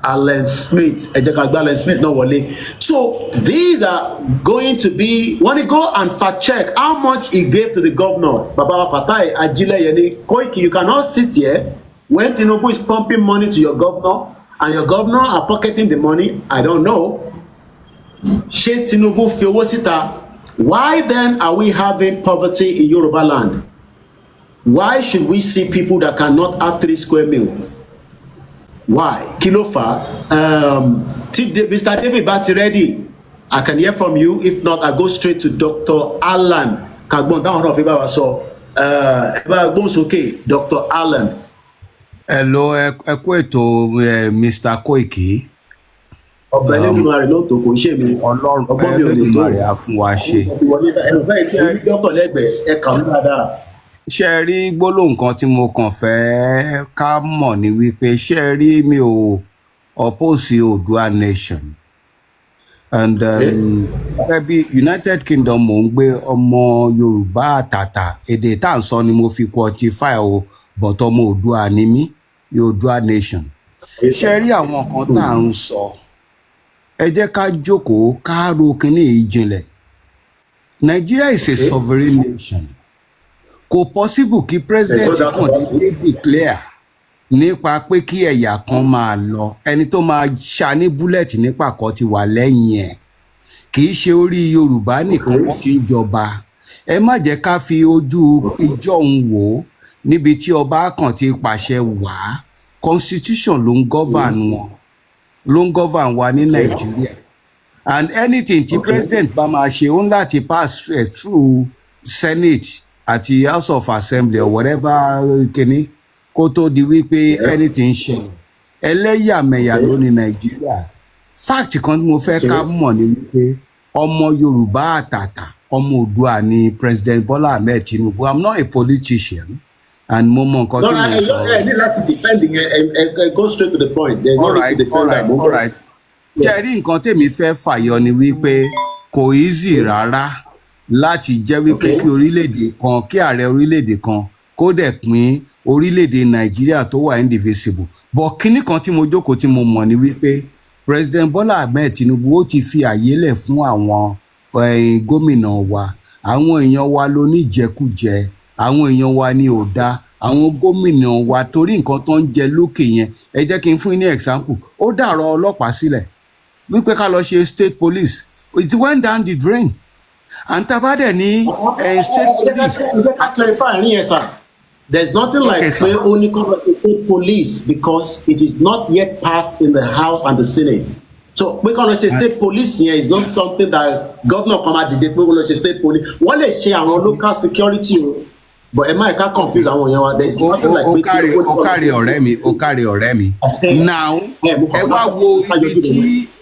Alan Smith. Alan Smith, no Wale. So these are going to be, when you go and fact check how much he gave to the governor, Baba Fatai, Ajile Yeni, Koiki, you cannot sit here when Tinubu is pumping money to your governor and your governor are pocketing the money. I don't know. She Tinubu fi owó síta. Why then are we having poverty in Yoruba land? Why should we see people that cannot have 3 square meal? Why? Kí ló fà? Mr. David Bati ready. I can hear from you. If not, I go straight to Dr. Alan. Kagbon down of Ibawa so. Okay, Dr. Alan. Hello, Eto Mr. Koiki. Ọlọ́run Ẹlẹ́dùmarè á fún wa ṣe. Ṣé rí gbólóhùn kan tí mo kàn fẹ́ ká mọ̀ ní wípé ṣé rí mi ò oppose Oòduà nation. And bí United Kingdom mò ń gbé ọmọ Yorùbá àtàtà èdè tá à ń sọ ni mo fi quantify o but ọmọ Oòduà ni mí Oòduà nation. Ṣé rí àwọn kan tá à ń sọ ẹ jẹ́ ká jókòó ká ro kíní ìjìnlẹ̀. Nigeria is a sovereign nation. Kò possible kí president kan dédé declare nípa pé kí ẹ̀yà kan máa lọ, ẹni tó máa ṣá ní bullet nípa kan ti wà lẹ́yìn ẹ̀. Kì í ṣe orí Yorùbá nìkan wọ́n ti ń jọba. Ẹ má jẹ́ ká fi ojú ìjọ̀hún wò níbi tí ọba kan ti pàṣẹ wá. Constitution ló ń govern wọn, ló ń govern wa ní Nàìjíríà. And anything tí president bá máa ṣe ó ń láti pass through Senate àti House of Assembly or whatever kìíní kó tó di wípé anything ṣẹlẹ̀. Ẹlẹ́yàmẹ̀yà ló ní Nàìjíríà. Fact kan tí mo fẹ́ ká mọ̀ ni wípé ọmọ Yorùbá àtàtà, ọmọ Oòduà ni President Bola Ahmed Tinubu. I'm not a politician. And mo mọ nǹkan tí mo sọ. I need to defend it. Go straight to the point. All right. Jẹ́rí nǹkan tèmi fẹ́ fàyọ ni wípé kò easy rárá láti jẹ́ wípé kí orílẹ̀-èdè kan, kí ààrẹ orílẹ̀-èdè kan kó dẹ̀ pín orílẹ̀-èdè Nàìjíríà tó wà indivisible. But kíní kan tí mo jókòó tí mo mọ̀ ni wípé President Bola Ahmed Tinubu ó ti fi àyè lẹ̀ fún àwọn gómìnà wa. Àwọn èèyàn wa ló ní jẹkújẹ, àwọn èèyàn wa ní ò dá, àwọn gómìnà wa torí nǹkan tó ń jẹ lókè yẹn. Ẹ jẹ́ kí n fún yín ní example. Ó dàrọ̀ ọlọ́pàá sílẹ̀ wípé ká lọ ṣe state police. It went down the drain. And tabade ní state police. I clarify here, sir. There's nothing like pé only state police because it is not yet passed in the House and the Senate. So we can say state police here is not something that governor come out the day we will say state police. Wọ́n lè ṣe àwọn local security o. But am I can't confuse àwọn èèyàn wa. There is nothing like Okari ọ̀rẹ́ mi. Now ẹ wá wo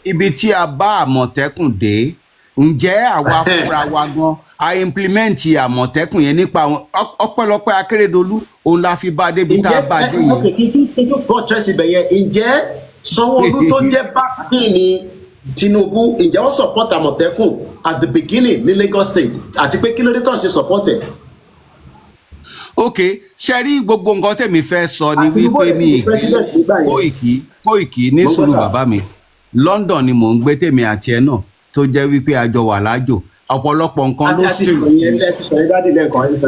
ibi tí a bá Àmọ̀tẹ́kùn dé. Ǹjẹ́ àwa fúnra wa gan a implement Àmọ̀tẹ́kùn yẹn nípa ọpẹ́lọpẹ́ Akérédolú òun la fi bá débi tá a bá dé yìí. Kí kò tẹ́sí bẹ̀ yẹn, ǹjẹ́ Sanwó-Olú tó jẹ́ bákì ní Tinubu, ǹjẹ́ wọ́n support Àmọ̀tẹ́kùn at the beginning ní Lagos State àti pé kí ló dé tó ń ṣe support ẹ̀? Okay, ṣe rí gbogbo nǹkan tẹ̀mí fẹ́ sọ ni wípé mi Koiki ní sùúrù bàbá mi. London ni mò ń gbé tèmi àti ẹ náà tó jẹ́ wípé àjọ wà lájò. Ọ̀pọ̀lọpọ̀ nǹkan ló sì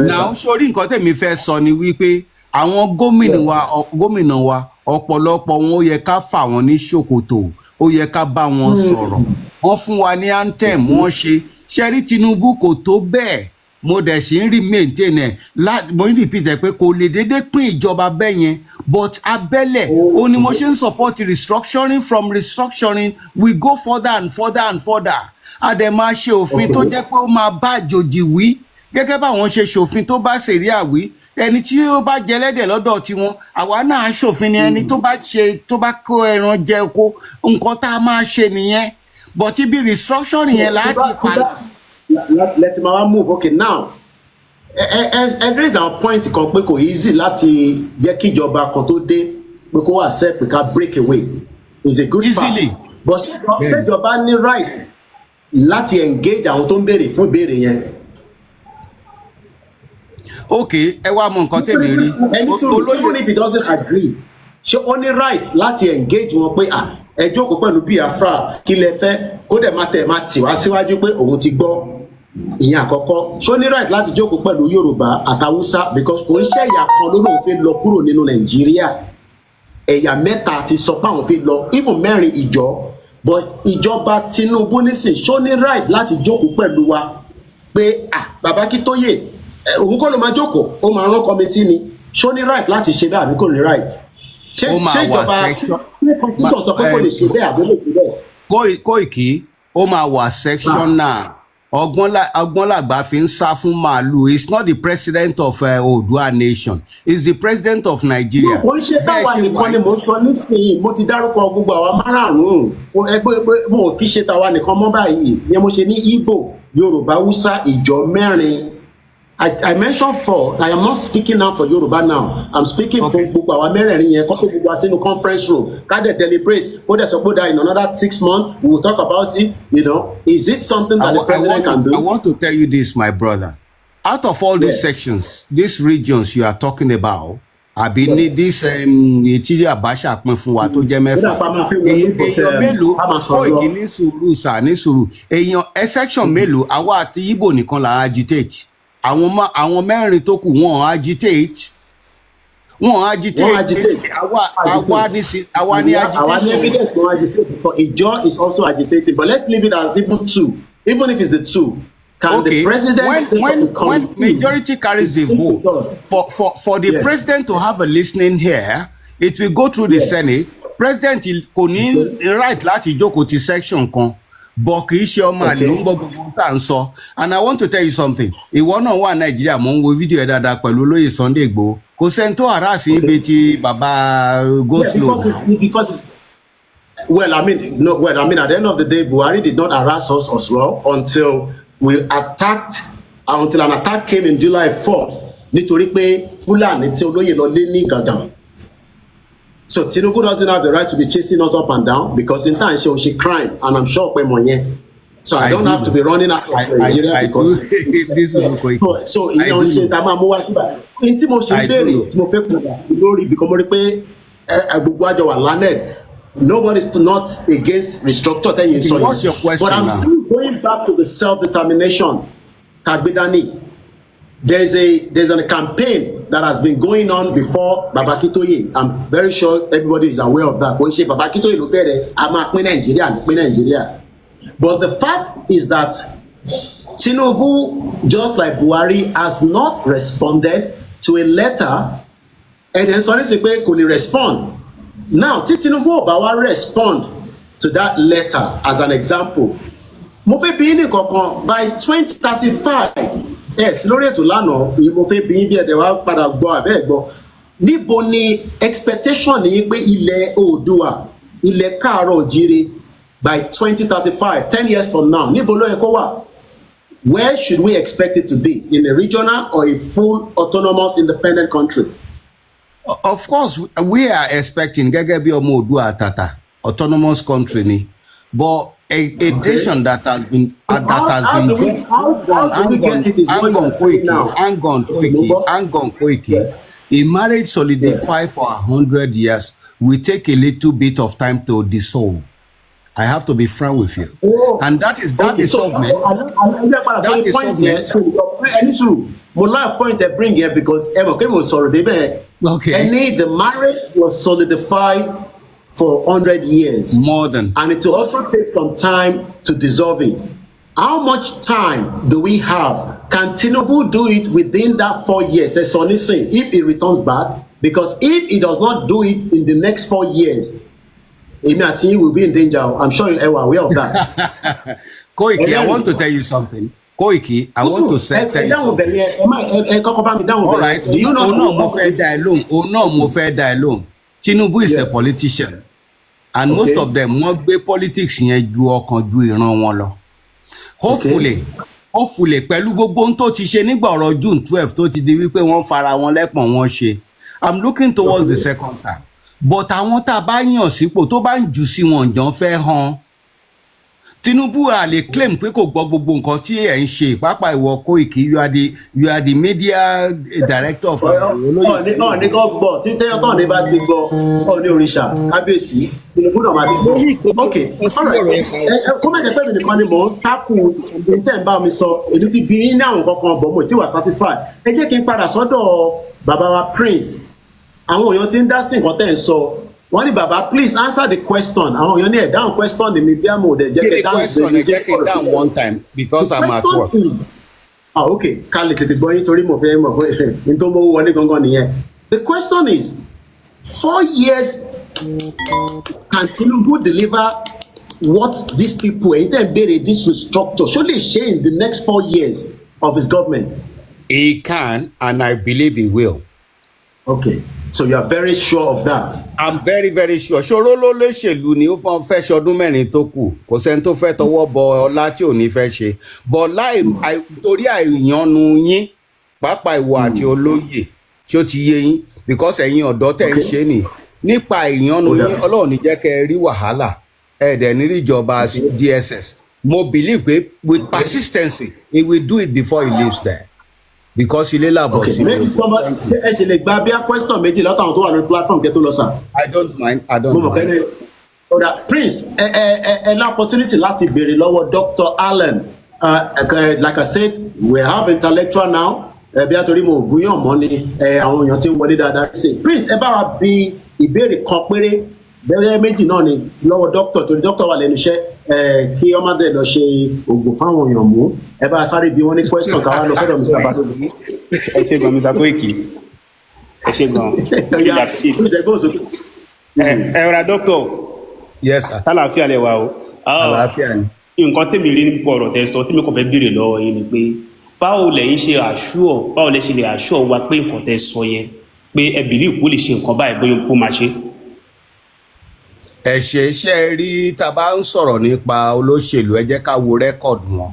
now sórí nǹkan tẹ̀mí fẹ́ sọ ni wípé àwọn gómìnà wa ọ̀pọ̀lọpọ̀ wọn ó yẹ ká fà wọ́n ní ṣòkòtò, ó yẹ ká bá wọn sọ̀rọ̀. Wọ́n fún wa ní anthem, wọ́n ṣe rí Tinubu kò tó bẹ́ẹ̀. Mo dẹ̀ sì ń rí maintain ẹ̀ mo ń repeat ẹ̀ pé kò lè dédé pín ìjọba bẹ́ẹ̀ yẹn but abẹ́lẹ̀ ó ní mo ṣe ń support restructuring. From restructuring we go further and further and further. A dẹ̀ máa ṣe òfin tó jẹ́ pé ó máa bá àjòjì wí gẹ́gẹ́ báwọn ṣe ṣòfin tó bá ṣèríà wí. Ẹni tí ó bá jẹ ẹlẹ́dẹ̀ lọ́dọ̀ tiwọn àwa náà ṣòfin ni ẹni tó bá kó ẹran jẹ oko nǹkan tá a máa ṣe nìyẹn but ibi restructuring yẹn láti padà. Let him move. Okay, now raise our point kan pé kò easy láti jẹ́ kí ìjọba kan tó dé pé kó accept pé ká break away is a good fact but ìjọba ní right láti engage àwọn tó ń béèrè fún ìbéèrè yẹn. Okay, ẹ wá mọ nǹkan tèmi rí. Even if he doesn't agree ṣé ó ní right láti engage wọn pé ẹ jókòó pẹ̀lú Biafra kí lẹ fẹ́ kó dẹ̀ máa tì wá síwájú pé òun ti gbọ́. Ìyẹn àkọ́kọ́ ṣó ní right láti jókòó pẹ̀lú Yorùbá àtàwùsá because kò ń ṣe ẹ̀yà kan ló lóun fẹ́ lọ kúrò nínú Nàìjíríà. Ẹ̀yà mẹ́ta ti sọ pé àwọn fẹ́ lọ even mẹ́rin ìjọ but ìjọba Tinubu nísìn ṣó ní right láti jókòó pẹ̀lú wa pé bàbá Akíntóyè òun kọ́ ló máa jókòó ó máa rán kọ́mítì ni ṣó ní right láti ṣe bẹ́ẹ̀ àbí kò ní right? Ṣé ìjọba constitution sọ pé kò lè ṣe bẹ́ẹ̀ àbí lè ṣe bẹ́ẹ̀? Koiki ó máa wà sectional. Ọgbọ́nlàgbà fi ń sá fún màálù. He's not the president of Oòduà nation. He's the president of Nigeria. Mo ń ṣe báwa nìkan ni mo sọ nísìnyí. Mo ti dárúkọ gbogbo àwa márààrún. Ẹgbẹ́ mo ò fi ṣe tàwa nìkan mọ́ báyìí. Ìyẹn mo ṣe ní Igbo, Yorùbá, Hausa, ìjọ mẹ́rin. I mentioned 4. I am not speaking now for Yoruba now. I'm speaking for gbogbo àwa mẹ́rẹ̀ẹ̀rin yẹn. Kọ́tò gbogbo àsínú conference room. Ká dẹ̀ deliberate. Ó dẹ̀ sọ pé that in another 6 months we will talk about it. You know, is it something that the president can do? I want to tell you this, my brother. Out of all these sections, these regions you are talking about, àbí ní this tí Abacha pín fún wa tó jẹ́ mẹ́fà èèyàn mélòó Koiki ní sùúrù sà ní sùúrù èèyàn section mélòó àwa àti Igbo nìkan là agitate àwọn mẹ́rin tó kù wọ́n agitate àwa ní agitation. Ijo is also agitating, but let's leave it as even two, even if it's the two. Can the president when majority carries the vote for the president to have a listening here, it will go through the Senate. President kò ní right láti jókòó ti section kan, but kì í ṣe ọmọ àlè ń gbọ́ gbogbo tá à ń sọ. And I want to tell you something. Ìwọ náà wà Nàìjíríà mò ń wo fídíò ẹ̀ dáadáa pẹ̀lú olóyè Sunday Igboho. Kò sẹ́ni tó harass ibi tí bàbá go slow. Well, I mean, at the end of the day, Buhari did not harass us as well until an attack came in July 4th. Nítorí pé Fúlàní tí olóyè lọ lé ní Ìgàngán. So Tinubu doesn't have the right to be chasing us up and down because in time she crime, and I'm sure pé mọ̀ yẹn. So I don't have to be running out of Nigeria because so ìyẹn ò ṣe tá a máa mú wá nígbà. Ní tí mo ṣe béèrè tí mo fẹ́ padà sí lórí because mo rí pé gbogbo àjọ wà landed. Nobody's not against restructure. What's your question but I'm now? still going back to the self-determination. Tagbedani. There's a campaign that has been going on before Baba Akintoye. I'm very sure everybody is aware of that. When she Baba Akintoye ló bẹ̀rẹ̀, I'm a Nigeria. But the fact is that Tinubu, just like Buhari, has not responded to a letter, and then suddenly say pé kò lè respond. Now, Tinubu Oba respond to that letter as an example. Mo fẹ́ bi yín ní kankan by 2035. Yes, lórí ètò lánàá, mo fẹ́ bi yín bí ẹ̀dẹ̀ wá padà gbọ́ àbẹ́ gbọ́. Níbo ni expectation ni pé ilẹ̀ Oòduà, ilẹ̀ Káàárọ̀ Oòjíire by 2035, 10 years from now, níbo ló yẹ kó wà? Where should we expect it to be? In a regional or a full autonomous independent country? Of course, we are expecting gẹ́gẹ́ bí ọmọ Oòduà Àtàtà autonomous country ni, but a nation that has been hang on Koiki. A marriage solidified for 100 years will take a little bit of time to dissolve. I have to be frank with you, and that is that dissolvement. That dissolvement. Mo like point they bring here because the marriage was solidified for 100 years. More than. And it will also take some time to dissolve it. How much time do we have? Can Tinubu do it within that 4 years? That's only saying if he returns back, because if he does not do it in the next 4 years, Emi Ati will be in danger. I'm sure you are aware of that. Koiki, I want to tell you something. Koiki, I want to tell you something. All right. Do you know? Mo fẹ́ dá ẹ lóhùn. Tinubu is a politician, and most of them wọ́n gbé politics yẹn ju ọkàn ju ìran wọn lọ. Hopefully, pẹ̀lú gbogbo ohun tó ti ṣe nígbà ọ̀rọ̀ June 12 tó ti di wípé wọ́n fara wọn lẹ́pọ̀n wọn ṣe. I'm looking towards the second time. But àwọn tá a bá yàn sípò tó bá ń jù sí wọn jàn fẹ́ hàn. Tinubu a lè claim pé kò gbọ́ gbogbo nǹkan tí ẹ̀ ń ṣe pàápàá ìwọ Koiki, you are the media director of olóyè. Ní kò gbọ́ tí tẹ́yọ̀ tán ní bá ti gbọ́ ọ ní òrìṣà kábíyèsí Tinubu náà máa ti gbọ́. Okay, kó mẹ́jẹ pé mi nìkan ni mò ń tákù tẹ́ ń bá mi sọ èdè ti bí ní àwọn kankan bọ̀ mo tí wà satisfied. Ẹ jẹ́ kí n padà sọ́dọ̀ bàbá wa Prince. Àwọn èèyàn ti ń dá sí nǹkan tẹ́ ń sọ. Wọ́n ní bàbá please answer the question. Àwọn èèyàn ní ẹ̀ dáhùn question ní media mode. Give the question ẹ jẹ́ kí n dáhùn one time because I'm at work. Okay, ká lè tètè gbọ́ yín torí mo fẹ́ mọ̀ pé n tó mọ́ wọlé gangan nìyẹn. The question is 4 years can Tinubu deliver what these people ẹ̀yin tẹ́ ń béèrè this restructure should lè ṣe in the next 4 years of his government? He can, and I believe he will. Okay. So you are very sure of that? I'm very, very sure. Ṣòro ló lóṣèlú ni ó fẹ́ ṣọdún mẹ́rin tó kù. Kò sẹ́ni tó fẹ́ tọwọ́ bọ ọlá tí ò ní fẹ́ ṣe. But torí àìyànnu yín, pàápàá ìwọ àti olóyè, ṣé ó ti yé yín? Because ẹ̀yin ọ̀dọ́ tẹ̀ ń ṣe nì. Nípa ìyànnu yín, Ọlọ́run ní jẹ́ kẹ́ ẹ rí wàhálà. Ẹ̀ẹ́dẹ̀ ní rí ìjọba DSS. Mo believe pé with persistency, he will do it before he leaves there. because ilé làbọ̀ Okay, sí mi maybe ò somebody thank you. ẹ ṣe lè gba bí a question méjì látàwọn tó wà lórí platform kẹ́ tó lọ sà. I don't mind. Mo mọ̀ kẹ́lẹ́ ọ̀dà Prince ẹ ní opportunity láti béèrè lọ́wọ́ Dr. Allen. Like I said, we have intellectual now. Bí a torí mo gúnyàn mọ́ ni àwọn èèyàn tí ń wọlé dáadáa sí. Prince ẹ bá wa bí ìbéèrè kan péré bẹ́ẹ̀ méjì náà ni lọ́wọ́ dókítà torí dókítà wà lẹ́nu iṣẹ́ kí ọmọdé lọ ṣe oògùn fáwọn èèyàn mú ẹ bá sáré bí wọ́n ní question káwá lọ sọ́dọ̀ Mr. Balogun. ẹ ṣe gan Mr. Koiki ẹ ṣe gan ẹ ra dókítà yes sir. tálàáfíà lẹ wà o. àlàáfíà ni. nǹkan tèmi rí nípa ọ̀rọ̀ tẹ́ sọ tèmi kò fẹ́ béèrè lọ́wọ́ yín ni pé báwo lẹ̀yin ṣe àṣùọ̀ báwo lẹ ṣe lè àṣùọ̀ wa pé nǹkan tẹ́ sọ yẹn pé ẹ believe kó lè ṣe nǹkan báyìí bóyá kó máa ṣe. ẹ̀ṣẹ̀ iṣẹ́ rí tá a bá ń sọ̀rọ̀ nípa olóṣèlú ẹ jẹ́ ká wo rẹ́kọ̀dù wọn.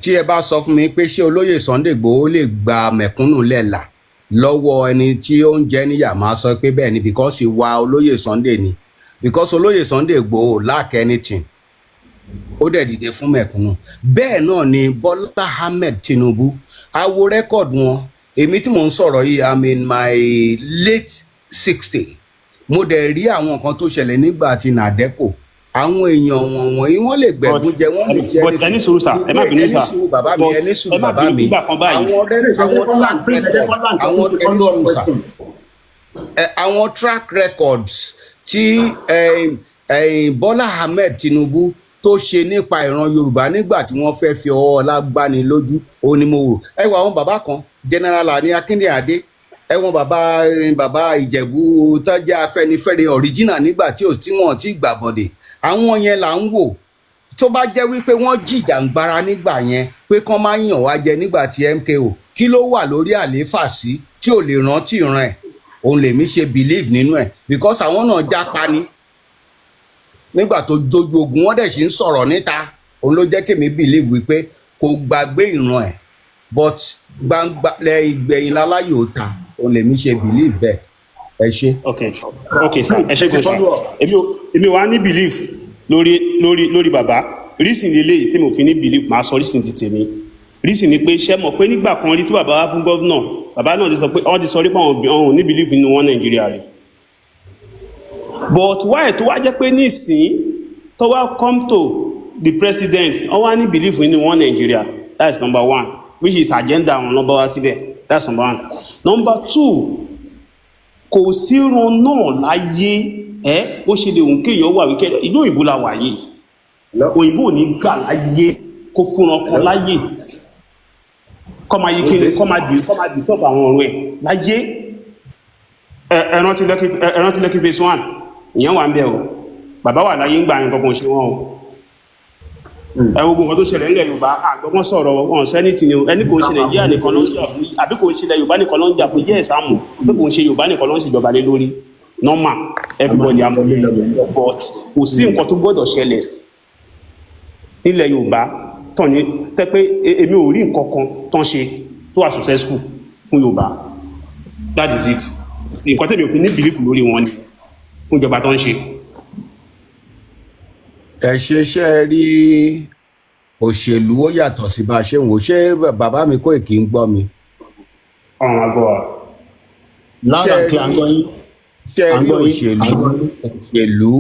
tí ẹ bá sọ fún mi pé ṣé olóyè Sunday Igboho lè gba mẹ̀kúnnù lẹ́la lọ́wọ́ ẹni tí ó ń jẹ́ níyà máa sọ pé bẹ́ẹ̀ ni because ìwà olóyè Sunday ni because olóyè Sunday Igboho lack anything ó dẹ̀ dìde fún mẹ̀kúnnù. bẹ́ẹ̀ náà ni Bọ́lá Ahmed Tinubu a wo rẹ́kọ̀dù wọn èmi tí mò ń sọ̀rọ̀ yìí I'm in my late 60 mo dẹ̀ rí àwọn nǹkan tó ṣẹlẹ̀ nígbà tí nàdẹ́kò àwọn èèyàn wọ̀nyí wọ́n lè gbẹ̀gún jẹ wọ́n lè jẹ́ but ẹni sùúrù sà ẹ má bínú sà ẹni sùúrù bàbá mi ẹni sùúrù bàbá mi àwọn track records tí Bọ́lá Ahmed Tinubu tó ṣe nípa ìran Yorùbá nígbà tí wọ́n fẹ́ fi ọwọ́ ọlá gbani lójú òun ni mo wò ẹ wọ àwọn bàbá kan General Ani Akíndéyàdé ẹwọn bàbá Ìjẹ̀bú tọ́jà Afẹ́nifẹ́re original nígbà tí wọ́n ti gbà bọ̀dẹ̀ àwọn yẹn là ń wò tó bá jẹ́ wípé wọ́n jìjàǹgbara nígbà yẹn pé kán máa yàn wá jẹ nígbà tí MKO kí ló wà lórí àlééfà sí tí ò lè rántí ìran ẹ̀ òun lèmi ṣe believe nínú ẹ̀ because àwọn náà jápa ni nígbà tó dojú ogun wọ́n dẹ̀ sì ń sọ̀rọ̀ níta òun ló jẹ́ kémi believe wípé kò gbàgbé ìran ẹ̀ but gbangba ìgbẹ̀yìn láláyò ta òun lèmi ṣe believe bẹ́ẹ̀ ẹ ṣe. ok sir ẹ ṣe gan sir èmi wà ní belief lórí bàbá reason lélẹ́yìí tí mo fi ní belief máa sọ reason ti tèmi reason ni pé ṣé mọ̀ pé nígbà kan rí tí bàbá wá fún gọ́vnà bàbá náà ti sọ pé wọ́n ti sọ rí pé àwọn ò ní belief nínú wọn Nàìjíríà rẹ̀ but why tó wá jẹ́ pé nísìn tó wá come to the president wọ́n wá ní belief nínú wọn Nàìjíríà that is number one which is agenda àwọn lọ́bọ̀ wá síbẹ̀ that's number one. Number two kò sí irun náà láyé ó ṣe lè òun kéèyàn wà wíkẹ́ ìlú òyìnbó la wà yìí òyìnbó ní gbà láyé kó fúnra kan láyé kọ́ máa yí kí ni kọ́ máa dì sọ́ọ̀bù àwọn ọ̀rọ̀ ẹ̀ láyé ẹ̀rántí Lẹ́kì phase 1 ìyẹn wà ń bẹ̀ o bàbá wà láyé ń gbà yẹn kankan ṣe wọ́n o ẹwọ́gbọ̀n kan tó ṣẹlẹ̀ nílẹ̀ Yorùbá àgbọ́gbọ́n sọ̀rọ̀ wọn sọ ẹni tí ni ẹni kò ń ṣe Nàìjíríà nìkan ló ń jà fún àbí kò ń ṣe Yorùbá nìkan ló ń jà fún yẹ́ ẹ̀sàmù àbí kò ń ṣe Yorùbá nìkan ló ń ṣèjọba lé lórí normal everybody amúlé but kò sí nǹkan tó gbọ́dọ̀ ṣẹlẹ̀ nílẹ̀ Yorùbá tán ní tẹ́ pé èmi ò rí nǹkan kan tán ṣe tó wà successful fún Yorùbá that is it nǹkan tẹ́mi ò fi ní belief lórí wọn ni fún ìjọba tó ń ṣe. ẹ ṣe rí òṣèlú ó yàtọ̀ sí bá a ṣe ń wò ṣé bàbá mi Koiki ń gbọ́ mi. ọ̀run àgọ́ wa. lára kí a gbọ́ yín. ṣé rí òṣèlú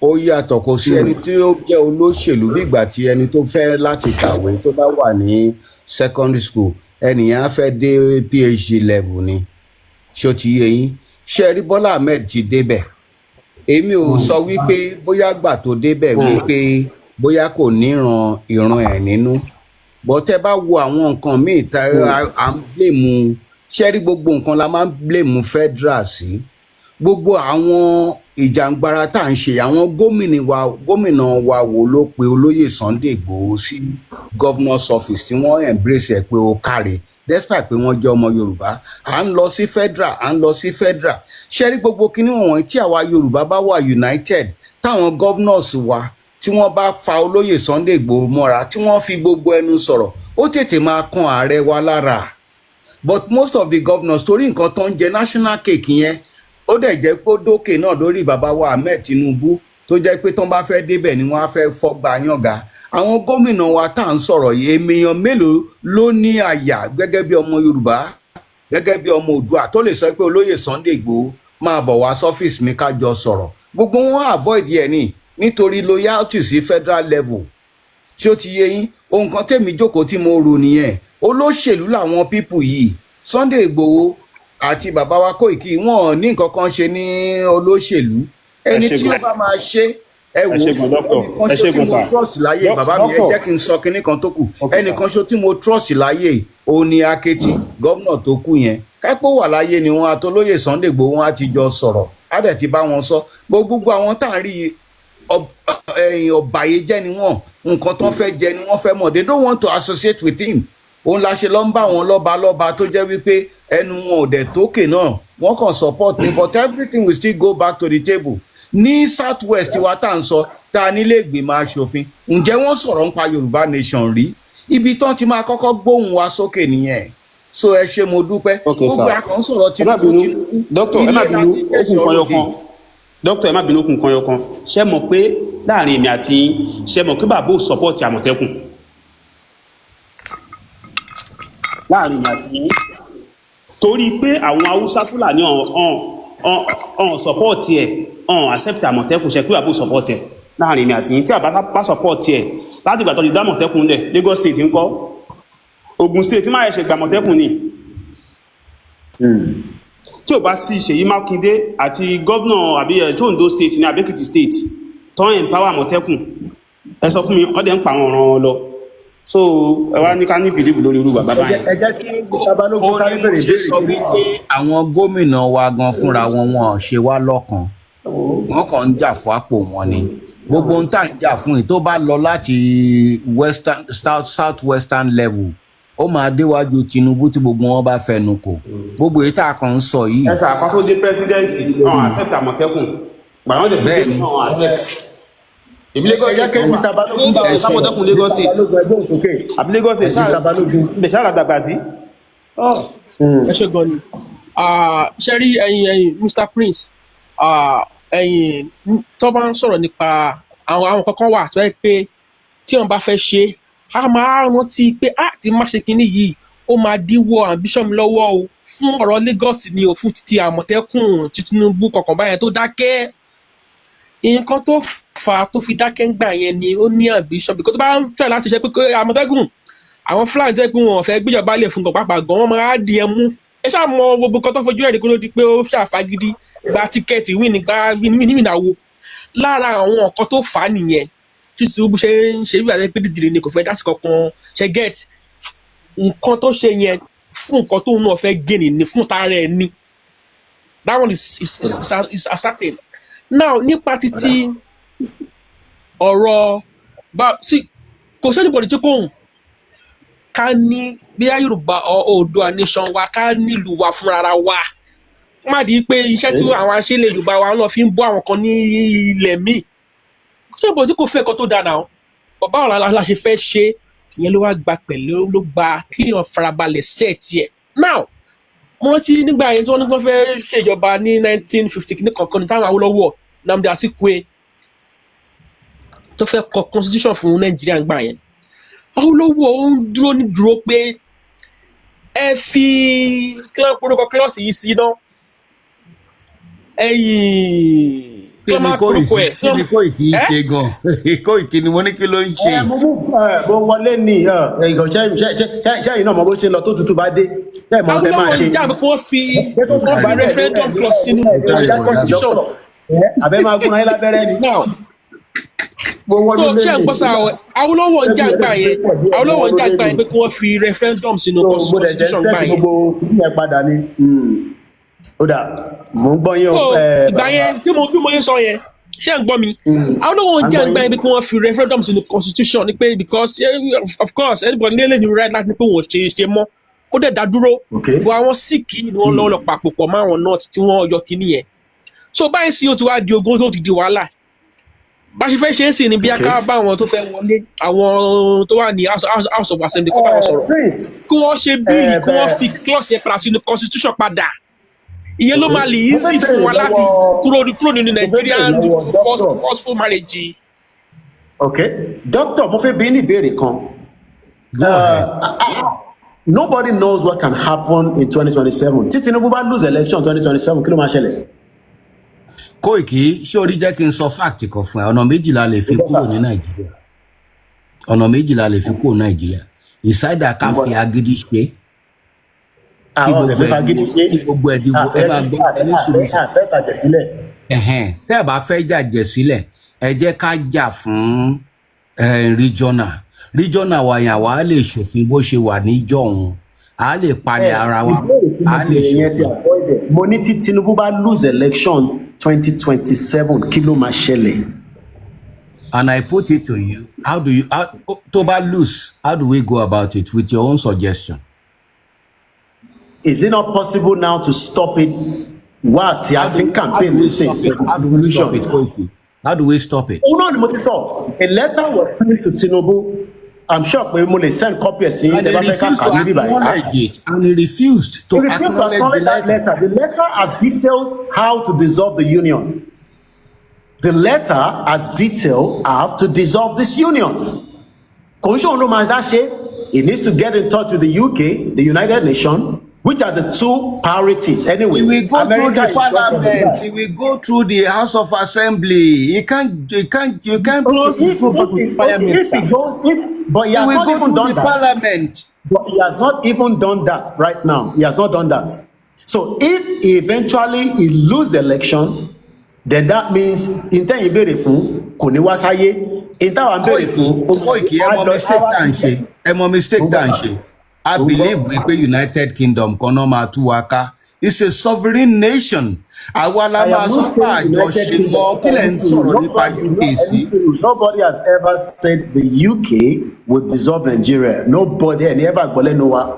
ó yàtọ̀ kò sí ẹni tí ó jẹ́ olóṣèlú bí ìgbà tí ẹni tó fẹ́ láti kàwé tó bá wà ní secondary school ẹnìyàn á fẹ́ dé PhD level ni ṣó ti yé yín ṣé rí Bọ́lá Ahmed ti débẹ̀ èmi ò sọ wípé bóyá gbà tó débẹ̀ wípé bóyá kò níran ìran ẹ̀ nínú bọ́ tẹ́ bá wo àwọn nǹkan míì tá à ń blame ṣé rí gbogbo nǹkan la máa ń blame federal sí gbogbo àwọn ìjàngbara tá à ń ṣe àwọn gómìnà wa wo ló pe olóyè Sunday Igboho sí governor's office tí wọ́n embrace ẹ̀ pé ó káre despite pé wọ́n jẹ́ ọmọ Yorùbá à ń lọ sí federal ṣé rí gbogbo kíní wọ̀nyí tí àwa Yorùbá bá wà united táwọn governors wa tí wọ́n bá fa olóyè Sunday Igboho mọ́ra tí wọ́n fi gbogbo ẹnu sọ̀rọ̀ ó tètè máa kan ààrẹ wa lára but most of the governors torí nǹkan tó ń jẹ national cake yẹn ó dẹ̀ jẹ́ pé ó dókè náà lórí bàbá wa Ahmed Tinubu tó jẹ́ pé tán bá fẹ́ débẹ̀ ni wọ́n á fẹ́ fọ́gbà yànga àwọn gómìnà wa tá à ń sọ̀rọ̀ yìí èèyàn mélòó ló ní àyà gẹ́gẹ́ bí ọmọ Yorùbá gẹ́gẹ́ bí ọmọ Oòduà tó lè sọ pé olóyè Sunday Igboho máa bọ̀ wá sọ́fíìsì mi ká jọ sọ̀rọ̀ gbogbo wọn avoid ẹ̀ ní nítorí loyalty sí federal level tí ó ti yé yín ohun kan tèmi jókòó tí mo rò nìyẹn olóṣèlú làwọn pípù yìí Sunday Igboho àti bàbá wa Koiki wọn ní nǹkan kan ṣe ní olóṣèlú ẹni tí ó bá máa ṣe ẹ wò ẹnìkan ṣo tí mo trust láyé bàbá mi ẹ jẹ́ kí n sọ kinní kan tó kù ẹnìkan ṣo tí mo trust láyé òun ni Akétì gómìnà tó kù yẹn kápẹ́ wà láyé ni wọn àtolóyè Sunday Igboho wọn á ti jọ sọ̀rọ̀ á dẹ̀ ti bá wọn sọ gbogbo àwọn tá à ń rí ọ̀bàyéjẹ́ ni wọ́n nǹkan tó ń fẹ́ jẹ ni wọ́n fẹ́ mọ̀ they don't want to associate with him òun la ṣe lọ ń bá wọn lọ́ba tó jẹ́ wípé ẹnu wọn ò dẹ̀ tókè náà wọ́n kàn support me but everything will still go back to the table ní south west wa tá à ń sọ tá a nílé ìgbìmọ̀ aṣòfin ǹjẹ́ wọ́n sọ̀rọ̀ nípa Yorùbá nation rí ibi tán ti máa kọ́kọ́ gbóhùn wa sókè nìyẹn so ẹ ṣé mo dúpẹ́ gbogbo akàn sọ̀rọ̀ Tinubu dókítà ẹ má bínú okùn kan yọkan ṣé mọ̀ pé láàrin èmi àti ṣé mọ̀ pé bàbá ò support Àmọ̀tẹ́kùn láàrin èmi àti torí pé àwọn Haúsá Fúlàní ọ̀n support ẹ̀ ọ̀n accept Àmọ̀tẹ́kùn ṣe pé bàbá ò support ẹ̀ láàrin èmi àti tí àbá bá support ẹ̀ láti ìgbà tó ti dá Àmọ̀tẹ́kùn lẹ̀ Lagos State ń kọ́ Ogun State máa ṣe gba Àmọ̀tẹ́kùn ni tí ò bá sí Ṣèyí Mákindé àti gọ́vnà àbí tó Ondo State ní Abẹ́kìtì State tó ń empower Àmọ̀tẹ́kùn ẹ sọ fún mi ọdẹ ń pa àwọn ọ̀ràn wọn lọ so ẹ wá ní ká ní believe lórí irú bàbá báyìí. ẹ jẹ́ kí Balógun sáré bèrè ìbéèrè sọ wípé àwọn gómìnà wa gan fúnra wọn ṣe wá lọ́kàn wọn kàn ń jà fún àpò wọn ni gbogbo ohun tá à ń jà fún yìí tó bá lọ láti western south western level ó máa déwájú Tinubu tí gbogbo wọn bá fẹnu kò gbogbo èyí tá a kàn ń sọ yìí. ẹ sà kan tó dé pírẹsidẹ́ǹtì ọ̀hún accept Àmọ̀tẹ́kùn gbàgbọ́n tẹ̀ fún mi ọ̀hún accept. ìbí Lagos State ọ̀hún Àmọ̀tẹ́kùn Lagos State àbí Lagos State ṣáà dàgbà sí. ẹ ṣe gan ni ṣe rí ẹ̀yin Mr Prince ẹ̀yin tó bá ń sọ̀rọ̀ nípa àwọn kankan wà tó yẹ pé tí wọ́n bá fẹ́ ṣe a máa rántí pé tí má ṣe kinní yìí ó máa díwọ́ ambition mi lọ́wọ́ o fún ọ̀rọ̀ Lagos ni o fún títí Àmọ̀tẹ́kùn Tinubu kọ̀ọ̀kan báyẹn tó dákẹ́ nǹkan tó fà á tó fi dákẹ́ ńgbà yẹn ni ó ní ambition because tó bá ń fẹ́ láti ṣe pé Àmọ̀tẹ́kùn àwọn Fúlàní jẹ́ pé wọn fẹ́ gbéjọba lè fún pàápàá gan wọn máa di ẹ mú ẹ ṣáà mọ gbogbo kan tó fojú ẹ̀rí kó ló di pé ó ṣàfagídí gba tíkẹ́ẹ̀tì wíìnìwíìnàwó lára àwọn nǹkan tó fà á nìyẹn Tinubu ṣe ń ṣe bí àti pé dídìrín ni kò fẹ́ dá sí kankan ṣe get nǹkan tó ṣe yẹn fún nǹkan tóun náà fẹ́ gé ni fún tara ẹ̀ ni that one is certain now nípa títí ọ̀rọ̀ kò sẹ́nìbọ̀dì tí kò hùn ká ní bí Yorùbá Oòduà nation wa ká nílùú wa fúnra wa má di pé iṣẹ́ tí àwọn aṣẹ́lẹ̀ Yorùbá wa náà fi ń bọ́ àwọn kan ní ilẹ̀ míì ṣé ìbò tí kò fẹ́ ẹ̀kọ́ tó dáa náà bàbá ọ̀la la ṣe fẹ́ ṣe ìyẹn ló wá gba pẹ̀lú ló gba kí èèyàn farabalẹ̀ sẹ́ẹ̀tì ẹ̀ now mo rántí nígbà yẹn tí wọ́n ní wọ́n fẹ́ ṣèjọba ní 1950 kìíní kankan ní táwọn Awólọ́wọ̀ Nnamdi Azikiwe tó fẹ́ kọ constitution fún Nàìjíríà gbà yẹn Awólọ́wọ̀ ó ń dúró ní dúró pé ẹ fi orúkọ kílọ̀sì yìí sí náà ẹ̀yìn kí ni Koiki ń ṣe gan Koiki ni mo ní kí ló ń ṣe. mo wọlé ní ṣẹ́yìn náà mọ bó ṣe lọ tó tutù bá dé tẹ́ mọ tẹ́ máa ṣe. jáde kí wọ́n fi referendum clause sínú constitution. àbẹ́ máa gún ayé lábẹ́rẹ́ ni. tó ṣe ń gbọ́ sáà Awólọ́wọ̀ ń jàgbá yẹn pé kí wọ́n fi referendum sínú constitution gbà yẹn. gbogbo ìyẹn padà ni. ó dà mò ń gbọ́ yín o. ìgbà yẹn bí mo yé sọ yẹn ṣé ń gbọ́ mi Awólọ́wọ̀ ń jàgbá yẹn pé kí wọ́n fi referendum sínú constitution ni pé because of course anybody lè ní right láti ní pé wọ́n ṣe mọ́ kó dẹ̀ dá dúró bó àwọn síkì ni wọ́n lọ́ọ́ papọ̀ pọ̀ mọ́ àwọn north tí wọ́n yọ kíní yẹn so báyìí sí o ti wá di ogún tó ti di wàhálà bá ṣe fẹ́ ṣe é sì ni bí a ká bá àwọn tó fẹ́ wọlé àwọn tó wà ní house of assembly kó bá wọn sọ̀rọ̀ kí wọ́n ṣe bíìlì kí wọ́n fi clause yẹn padà sínú constitution padà ìyẹn ló máa lè easy fún wa láti kúrò nínú Nigerian forceful marriage. Okay, doctor, mo fẹ́ bi ní ìbéèrè kan. Go ahead. Nobody knows what can happen in 2027. Tí Tinubu bá lose election 2027, kí ló máa ṣẹlẹ̀? Koiki, ṣé orí jẹ́ kí n sọ fact kan fún ẹ, ọ̀nà méjìlá lè fi kúrò ní Nàìjíríà. Ọ̀nà méjìlá lè fi kúrò Nàìjíríà. Ìsáìdà ká fi agídí ṣe. Àwọn ọ̀dẹ̀ fẹ́ fagídí ṣe. Kí gbogbo ẹ̀dínwó ẹ máa gbọ́ ẹni sùúrù. Àfẹ́ tàjẹ̀ sílẹ̀. Tẹ́ ẹ bá fẹ́ jàjẹ̀ sílẹ̀, ẹ jẹ́ ká jà fún regional wa yẹn àwa lè ṣòfin bó ṣe wà níjọ́ òun. A lè palẹ̀ ara wa. A lè ṣòfin. Mo ní tí Tinubu bá lose election 2027, kí ló máa ṣẹlẹ̀? And I put it to you, tó bá lose, how do we go about it with your own suggestion? Is it not possible now to stop it? What I think campaign is saying. How do we stop it, Koiki? How do we stop it? Hold on, Motiso. A letter was sent to Tinubu. I'm sure we will send copies. And he refused to acknowledge it. And he refused to acknowledge that letter. The letter has details how to dissolve the union. The letter has detail how to dissolve this union. It needs to get in touch with the UK, the United Nations, which are the two priorities. Anyway, we will go through the parliament. We will go through the House of Assembly. You can't. If he goes, but he has not even done that. Parliament. But he has not even done that right now. He has not done that. So if eventually he lose the election, then that means in ten ibere fún kò ní wá sáyé. In ta wa bere fún Koiki, ẹ mọ̀ mistake tá ń ṣe. I believe we pay United Kingdom konoma tuwaka. It's a sovereign nation. Àwa la sọ pé àjọṣe mọ́ kí lẹ ń sọ̀rọ̀ nípa UK sí. Nobody has ever said the UK would dissolve Nigeria. Nobody, and ever gbọ́lẹ́nu.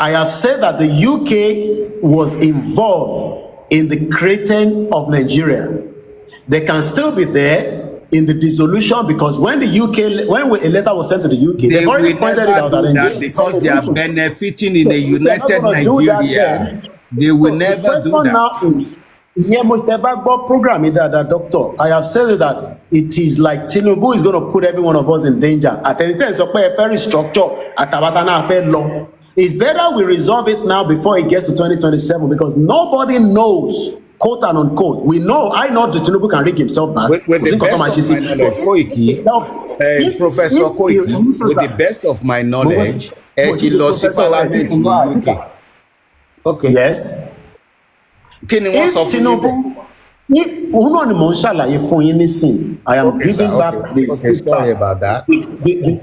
I have said that the UK was involved in the creating of Nigeria. They can still be there in the dissolution, because when the UK, when a letter was sent to the UK, they will never do that because they are benefiting in a united Nigeria. They will never do that. Program doctor, I have said that it is like Tinubu is going to put every one of us in danger. At any time, so very structure at law. It's better we resolve it now before it gets to 2027, because nobody knows, quote and unquote. We know, I know the Tinubu can rig himself back. With the best of my knowledge, Koiki, Professor Koiki, with the best of my knowledge, Parliament in the UK. Okay. Yes. If Tinubu, I am giving back the. Okay, sorry about that.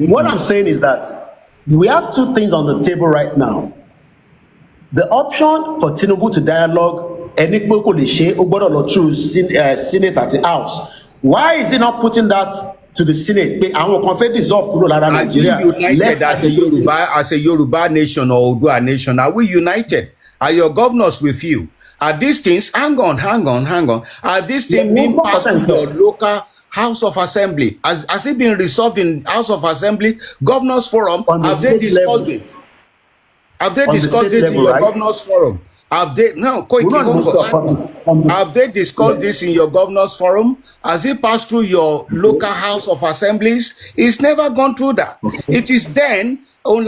What I'm saying is that we have two things on the table right now. The option for Tinubu to dialogue, any through Senate at the House. Why is he not putting that to the Senate? Are we united as a Yoruba nation or Odua nation? Are we united? Are your governors with you? Are these things, hang on. Are these things being passed to your local House of Assembly? Has it been resolved in House of Assembly, Governors Forum? Have they discussed it? Have they discussed it in your Governors Forum? Have they have they discussed this in your Governors Forum? Has it passed through your local House of Assemblies? It's never gone through that. It is then how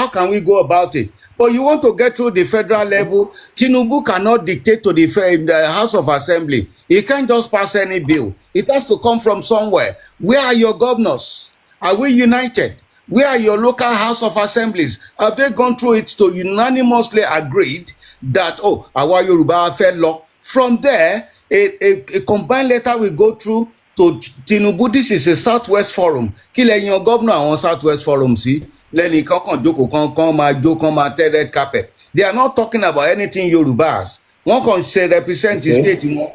can we go about it? But you want to get through the federal level. Tinubu cannot dictate to the House of Assembly. He can't just pass any bill. It has to come from somewhere. Where are your governors? Are we united? Where are your local House of Assemblies? Have they gone through it to unanimously agreed that, our Yoruba fair law? From there, a combined letter will go through to Tinubu. This is a Southwest Forum. Kí your governor on Southwest Forum see? Lẹ́ni kankan jókòó kan máa jó kan máa tẹ́ red carpet. They are not talking about anything Yorubas. One can say represent the state wọn.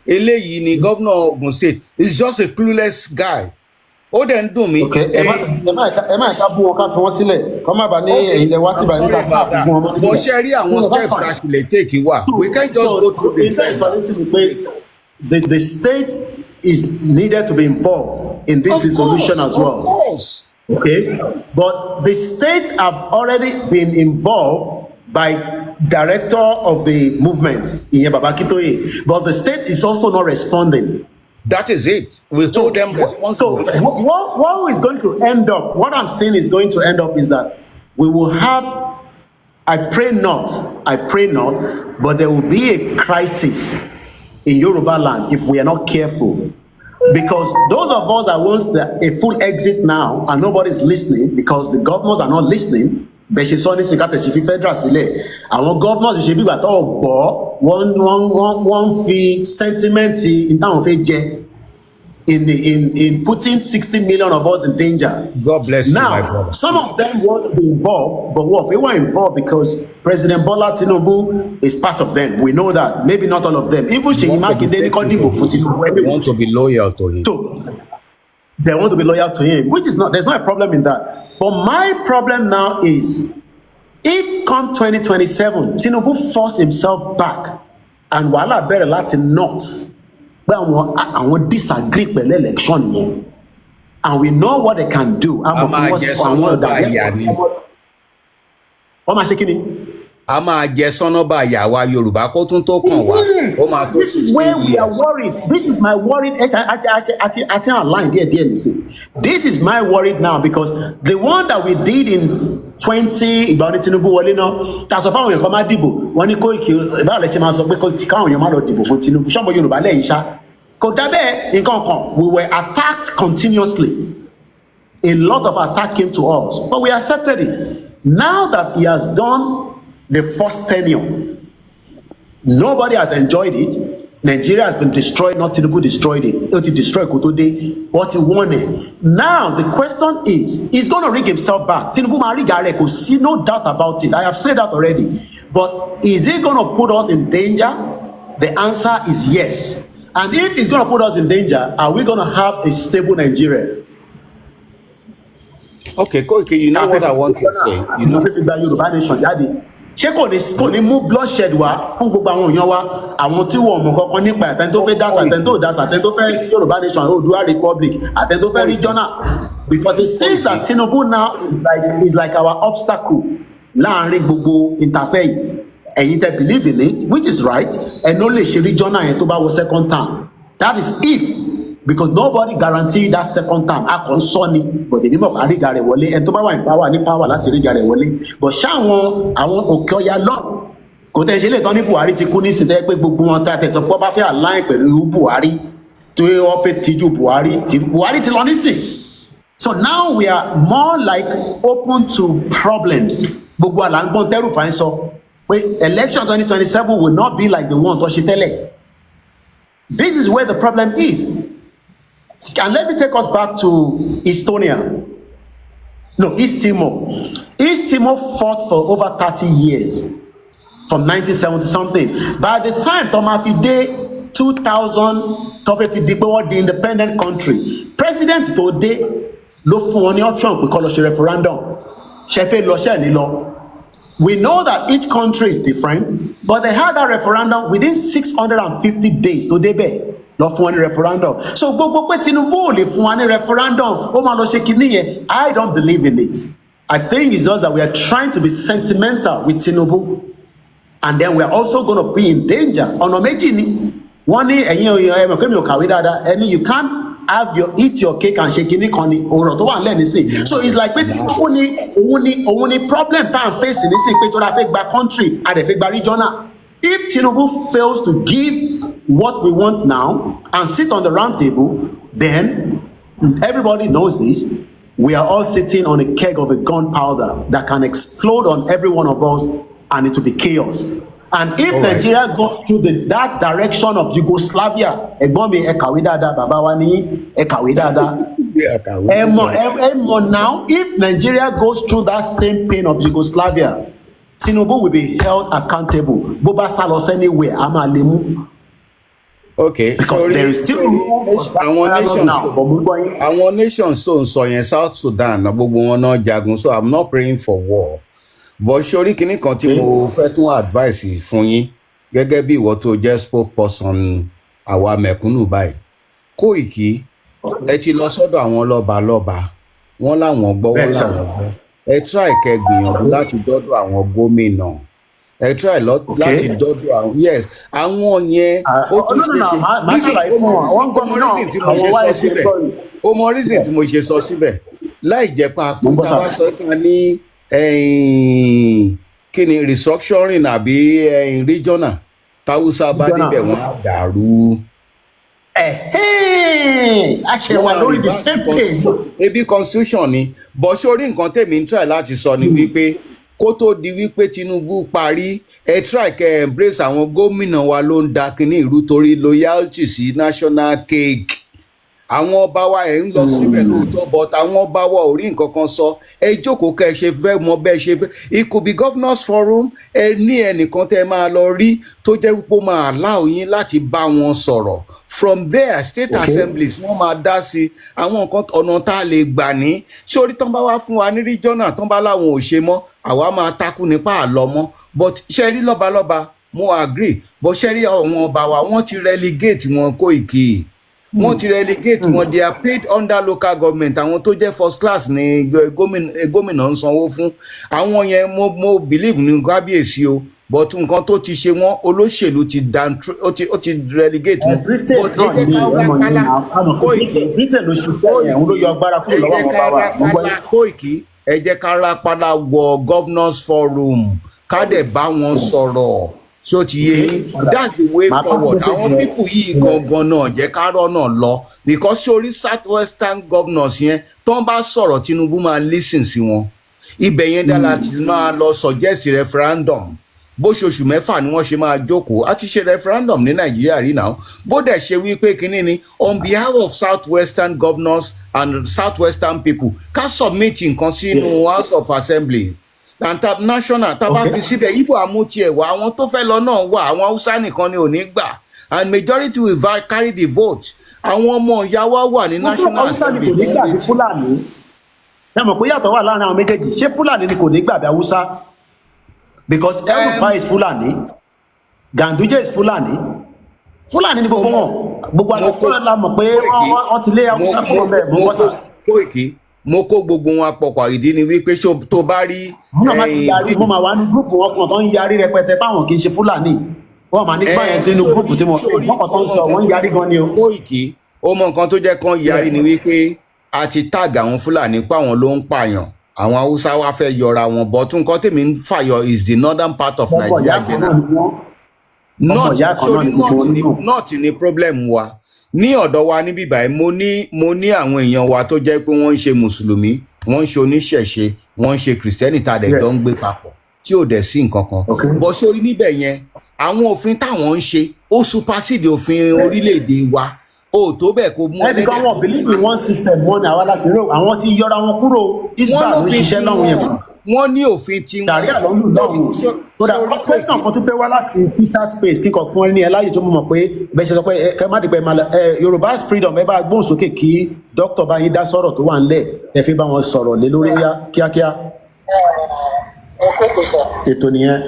Eléyìí ni governor Ogun State. He's just a clueless guy. Ó dẹ̀ ń dùn mí. Ẹ má ká bú wọn ká fi wọ́n sílẹ̀. Kọ́ má bà ní ilẹ̀ wá sí ìbàdí ká fún wọn. Bó ṣe rí àwọn steps that should lè take wá. We can't just go through the steps. The state is needed to be involved in this dissolution as well. Of course. Okay, but the state have already been involved by director of the movement, Iye Babakitoye, but the state is also not responding. That is it. We hold them responsible. So what is going to end up, what I'm saying is going to end up is that we will have, I pray not, but there will be a crisis in Yoruba land if we are not careful. Because those of us that want a full exit now and nobody's listening because the governors are not listening, bẹ́ẹ̀ ṣe sọ ní sìkà tẹ̀sí fi federal sílẹ̀ àwọn governors ṣe bí gbàtọ́ ọ̀gbọ́ wọ́n fi sentiment in táwọn fẹ́ jẹ in putting 60 million of us in danger. God bless you, my Now, brother. some of them want to be involved, but what? They were involved because President Bola Tinubu is part of them. We know that. Maybe not all of them. Even Seyi Makinde They want to be loyal to him. So, they want to be loyal to him, which is not, there's not a problem in that. But my problem now is, if come 2027, Tinubu forced himself back, and wàhálà bẹ̀rẹ̀ láti north, pé àwọn disagree pẹ̀lú election yẹn, and we know what they can do. A máa jẹ sọ́nà báyà ni. Wọ́n máa ṣe kí ni? A máa jẹ sọ́nà báyà wa Yorùbá kó tún tó kàn wá. Ó máa tó This is where we are worried. This is my worried. I think I line there, listen. This is my worried now because the one that we did in 20 ìgbà ní Tinubu wọlé náà ta sọ fáwọn èèyàn kan máa dìbò wọ́n ní Koiki ìbára lè ṣe máa sọ pé káwọn èèyàn máa lọ dìbò fún Tinubu ṣọmọ Yorùbá lẹ́yìn ṣá kò dábẹ́ nǹkan kan. We were attacked continuously. A lot of attack came to us, but we accepted it. Now that he has done the first tenure, nobody has enjoyed it. Nigeria has been destroyed, not Tinubu destroyed it. It destroyed Kotode, but he won it. Now the question is, he's going to rig himself back. Tinubu ma rig are, could see no doubt about it. I have said that already. But is he going to put us in danger? The answer is yes. And if he's going to put us in danger, are we going to have a stable Nigeria? Okay, Koiki, you know what I want to say. You know. Ṣé kò ní mú bloodshed wá fún gbogbo àwọn èèyàn wa àwọn tí wọ́n mọ̀ kankan nípa àtẹni tó fẹ́ dá àtẹni tó dá àtẹni tó fẹ́ Yorùbá nation Oòduà republic àtẹni tó fẹ́ regional, because it seems that Tinubu now is like our obstacle láàrin gbogbo interfaith yìí. Ẹ̀yin tẹ́ believe in it, which is right, ẹ̀ ló lè ṣe regional yẹn tó bá wọ second term. That is if, because nobody guarantee that second term. A kàn sọ ni, but the name of àríga rẹ̀ wọlé ẹni tó bá wà ní power láti ríga rẹ̀ wọlé. But ṣáwọn àwọn òkè ọya lọ kò tẹ̀ ṣe lè tán ní Buhari ti kú ní ìsìtẹ́ pé gbogbo wọn tá tẹ̀sán pọ́ bá fẹ́ align pẹ̀lú Buhari tó wọ́n fẹ́ tijú Buhari ti lọ nísìn. So now we are more like open to problems. Gbogbo àlàngbọ̀n tẹ́rù fà ń sọ pé election 2027 will not be like the one tó ṣe tẹ́lẹ̀. This is where the problem is. And let me take us back to East Timor. East Timor fought for over 30 years, from 1970 something. By the time Tomafide 2000, Tomafide the independent country, President Tode ló fún wọn ní option pé kó lọ ṣe referendum. Ṣé fẹ́ lọ ṣé ní lọ. We know that each country is different, but they had that referendum within 650 days to débẹ̀. Lọ fún wọn ní referendum. So gbogbo pé Tinubu ò lè fún wọn ní referendum ó máa lọ ṣe kinní yẹn. I don't believe in it. I think it's just that we are trying to be sentimental with Tinubu, and then we are also going to be in danger. Ọ̀nà méjì ni wọ́n ní ẹ̀yin ẹ̀mọ̀ pé mi ò kàwé dáadáa ẹni you can't have eat your cake and ṣe kinní kan ni ọ̀rọ̀ tó wà nílẹ̀ nísìn. So it's like pé Tinubu ni òun ni problem tá à ń face nísìn pé tó dáa fẹ́ gba country a dẹ̀ fẹ́ gba regional. If Tinubu fails to give what we want now and sit on the round table, then everybody knows this. We are all sitting on a keg of a gunpowder that can explode on every one of us, and it will be chaos. And if Nigeria goes to that direction of Yugoslavia, ẹ̀gbọ́n mi ẹ kàwé dáadáa, bàbá wa ní ẹ kàwé dáadáa. Now, if Nigeria goes through that same pain of Yugoslavia, Tinubu will be held accountable. Bó bá sá lọ anywhere, a máa lè mú. Okay, because there is still àwọn nations tó ń sọ yẹn South Sudan na gbogbo wọn náà jagun, so I'm not praying for war. But sórí kinní kan tí mo fẹ́ tún advice fún yín gẹ́gẹ́ bí ìwọ tó jẹ́ spokesperson àwa mẹ̀kúnnù báyìí. Koiki ẹ ti lọ sọ́dọ̀ àwọn lọ́balọ́ba wọ́n láwọn gbọ́ wọ́n láwọn gbọ́. Ẹ try kẹ́ gbìyànjú láti dọ́dọ̀ àwọn gómìnà ẹ try láti dọ́dọ̀ àwọn yes àwọn yẹn ó tún ṣe ṣe ó mọ reason tí mo ṣe sọ síbẹ̀ láì jẹ́ pa tá a bá sọ pé a ní kí ni restructuring àbí regional táwùsá bá níbẹ̀ wọ́n á dàrú. àṣẹwà lórí the same page. ebi constitution ni bọ́ sórí nǹkan tèmi ń try láti sọ ni wípé kó tó di wípé Tinubu parí ẹ try kẹ embrace àwọn gómìnà wa ló ń da kínní ìrú torí loyalty sí national cake àwọn ọba wa ẹ̀ ń lọ síbẹ̀ lóòótọ́ but àwọn ọba wa ò rí nǹkan kan sọ ẹ jókòó kẹ́ ẹ ṣe fẹ́ mọ bẹ́ẹ̀ ṣe fẹ́ it could be governors forum ẹ ní ẹnìkan tẹ́ máa lọ rí tó jẹ́ pé ó máa allow yín láti bá wọn sọ̀rọ̀ from there state assemblies wọ́n máa dá sí àwọn nǹkan ọ̀nà tá a lè gbà ní sórí tán bá wá fún wa ní regional tán bá láwọn ò ṣe mọ́ àwa máa takú nípa àlọ́ mọ́ but ṣe rí lọ́balọ́ba mo agree but ṣe rí àwọn ọba wa wọ́n ti relegate wọn Koiki wọ́n ti relegate wọn they are paid under local government àwọn tó jẹ́ first class ní gómìnà ń sanwó fún àwọn yẹn mo believe ní kábíyèsí o but nǹkan tó ti ṣe wọ́n olóṣèlú ti ó ti relegate wọn but ẹ jẹ́ ká rápálá Koiki Koiki ẹ jẹ́ ká rápálá wọ governors forum ká dẹ̀ bá wọn sọ̀rọ̀ so ti yé that's the way forward àwọn people yìí gangan náà jẹ́ ká rọ́nà lọ because sórí southwestern governors yẹn tó ń bá sọ̀rọ̀ Tinubu máa listen sí wọn ibẹ̀ yẹn dára ti máa lọ suggest referendum bó ṣoṣù mẹ́fà ni wọ́n ṣe máa jókòó a ti ṣe referendum ní Nàìjíríà rí náà bó dẹ̀ ṣe wípé kínní ni on behalf of southwestern governors and southwestern people ká submit nǹkan sínú House of Assembly national tá a bá fi síbẹ̀ Igbo àmútiẹ̀ wá àwọn tó fẹ́ lọ náà wà àwọn Haúsá nìkan ni ò ní gbà and majority will carry the vote àwọn ọmọ ìyá wa wà ní national assembly. Haúsá ni kò ní gbà bí Fúlàní ẹ mọ̀ pé yàtọ̀ wà láàrin àwọn méjèèjì ṣé Fúlàní ni kò ní gbà bí Haúsá because El-Rufai is Fúlàní Ganduje is Fúlàní ni gbogbo wọn gbogbo àgbẹ̀kọ́ la mọ̀ pé wọ́n ti lé Haúsá kúrò bẹ́ẹ̀ mọ́ wọ́sà. Koiki mo kó gbogbo wọn àpọ̀pọ̀ ìdí ni wípé tó bá rí. mo máa wà ní gúrùpù wọn kan tó ń yarí rẹpẹtẹ báwọn kì í ṣe Fúlàní wọn máa ní báyẹn nínú gúrùpù tí mo kàn tó ń sọ wọn ń yarí gan ni o. Koiki ó mọ nǹkan tó jẹ́ kán yarí ni wípé a ti tag àwọn Fúlàní pé àwọn ló ń pààyàn àwọn Haúsá wa fẹ́ yọra wọn but nǹkan tèmi ń fàyọ is the northern part of Nigeria not ni problem wa ní ọ̀dọ̀ wa níbí báyìí mo ní àwọn èèyàn wa tó jẹ́ pé wọ́n ń ṣe mùsùlùmí wọ́n ń ṣe oníṣẹ̀ṣe wọ́n ń ṣe kìrìsìtẹ́nì tá a dẹ̀ jọ ń gbé papọ̀ tí ò dẹ̀ sí nǹkan kan bọ́ sórí níbẹ̀ yẹn àwọn òfin táwọn ń ṣe ó supersede òfin orílẹ̀-èdè wa ó tó bẹ́ẹ̀ kó mú ẹnì kan wọn believe in one system wọn ni àwa láti rò àwọn ti yọra wọn kúrò Islam ń ṣiṣẹ́ lọ́hùn yẹn wọ́n ní òfin tí tàrí àlọ́lù lọ́hùn tó dà question kan tó fẹ́ wá láti Twitter space kíkọ fún ẹni ẹ láyè tó mọ̀ pé bẹ́ẹ̀ ṣe sọ pé kẹ́ má dìgbà Yorùbá freedom ẹ bá gbóhùn sókè kí dókítà bá yín dá sọ̀rọ̀ tó wà ńlẹ̀ ẹ fi bá wọn sọ̀rọ̀ lé lórí yá kíákíá. ẹ kó tó sọ. ètò nìyẹn.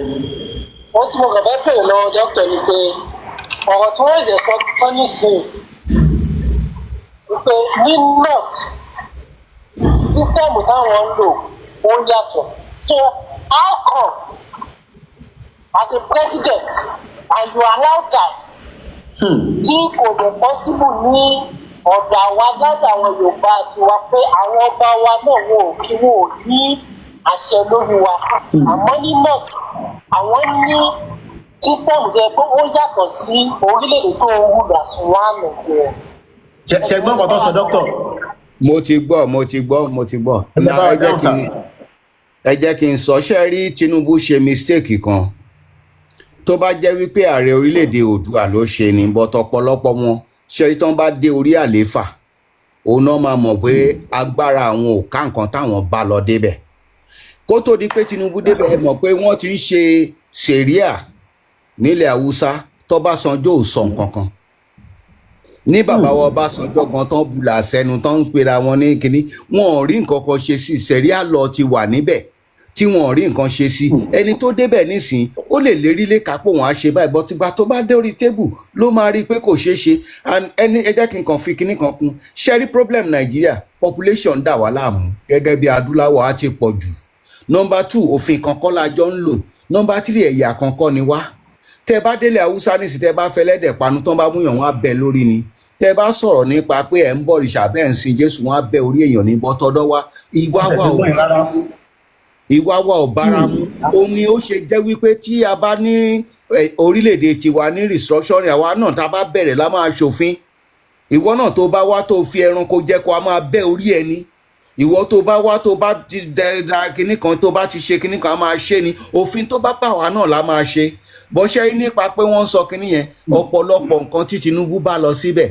wọ́n tí mo kàn fẹ́ pè lọ́wọ́ dókítà ni pé ọ̀rọ̀ tí wọ́n ṣe sọ tán nísìnyí wípé ní north sísẹ́mù táwọn ń lò ó yàtọ̀ so how come as a president and you allow that tí kò dé possible ní ọ̀dọ̀ àwa gádà àwọn Yorùbá tiwa pé àwọn ọba wa náà wọn ò ní àṣẹ lórí wa àmọ́ ní north àwọn ní sísẹ́mù jẹ́ pé ó yàtọ̀ sí orílẹ̀-èdè tó ń wù lásùnwá Nàìjíríà. ṣe gbọ́n kan tó sọ dókítà. mo ti gbọ́ ẹ jẹ́ kí n sọ ṣe rí Tinubu ṣe mistake kan tó bá jẹ́ wípé ààrẹ orílẹ̀-èdè Oòduà ló ṣe ní bọ́tọ̀ ọ̀pọ̀lọpọ̀ wọn ṣe tán bá dé orí àlééfà òun náà máa mọ̀ pé agbára àwọn ò ká nǹkan táwọn bá lọ débẹ̀ kó tó di pé Tinubu débẹ̀ ẹ mọ̀ pé wọ́n ti ń ṣe sẹ̀ríà nílẹ̀ Haúsá tọ́básanjọ́ ò sọ nǹkan kan ní bàbá wa Ọbásanjọ́ gan tán bùlà sẹ́nu tán ń pera wọn ní kinní wọn ò rí nǹkan kan ṣe sí sẹ̀ríà lọ ti wà níbẹ̀ tí wọn ò rí nǹkan ṣe sí ẹni tó débẹ̀ nísìn ó lè lérí lé kápò wọn á ṣe báyìí bọ́tígbà tó bá dé orí tébù ló máa rí i pé kò ṣeé ṣe ẹni ẹ jẹ́ kí n kàn fi kinní kan kún ṣẹ́rí problem Nàìjíríà population dà wá láàmú gẹ́gẹ́ bí adúláwọ̀ á ti pọ̀ jù. Number 2 òfin kan kọ́ la jọ ń lò Number 3, ẹ̀yà kankan ni wá. Tẹ́ bá délé Haúsá nísìnyí, tẹ́ bá fẹ́ lẹ́dẹ̀ panu tán bá múyàn wọn á bẹ lórí ni. Tẹ́ bá sọ̀rọ̀ nípa pé ẹ̀ ń bọ̀rìṣà bẹ́ẹ̀ ń sin Jésù, wọn á bẹ orí èèyàn ní bọ́tọ́dọ́ wá. Ìwà wa ò bára mu. Òun ni ó ṣe jẹ́ wípé tí a bá ní orílẹ̀-èdè tiwa ní restructuring, àwa náà tá a bá bẹ̀rẹ̀ la máa ṣòfin. Ìwọ náà tó bá wá tó fi ẹranko jẹ kó a máa bẹ orí ẹni. Ìwọ tó bá wá tó bá ti da kinní kan tó bá ti ṣe kinní kan a máa ṣe ni. Òfin tó bá bá wa náà la máa ṣe. Bọ́ṣẹ́ nípa pé wọ́n ń sọ kinní yẹn, ọ̀pọ̀lọpọ̀ nǹkan tí Tinubu bá lọ síbẹ̀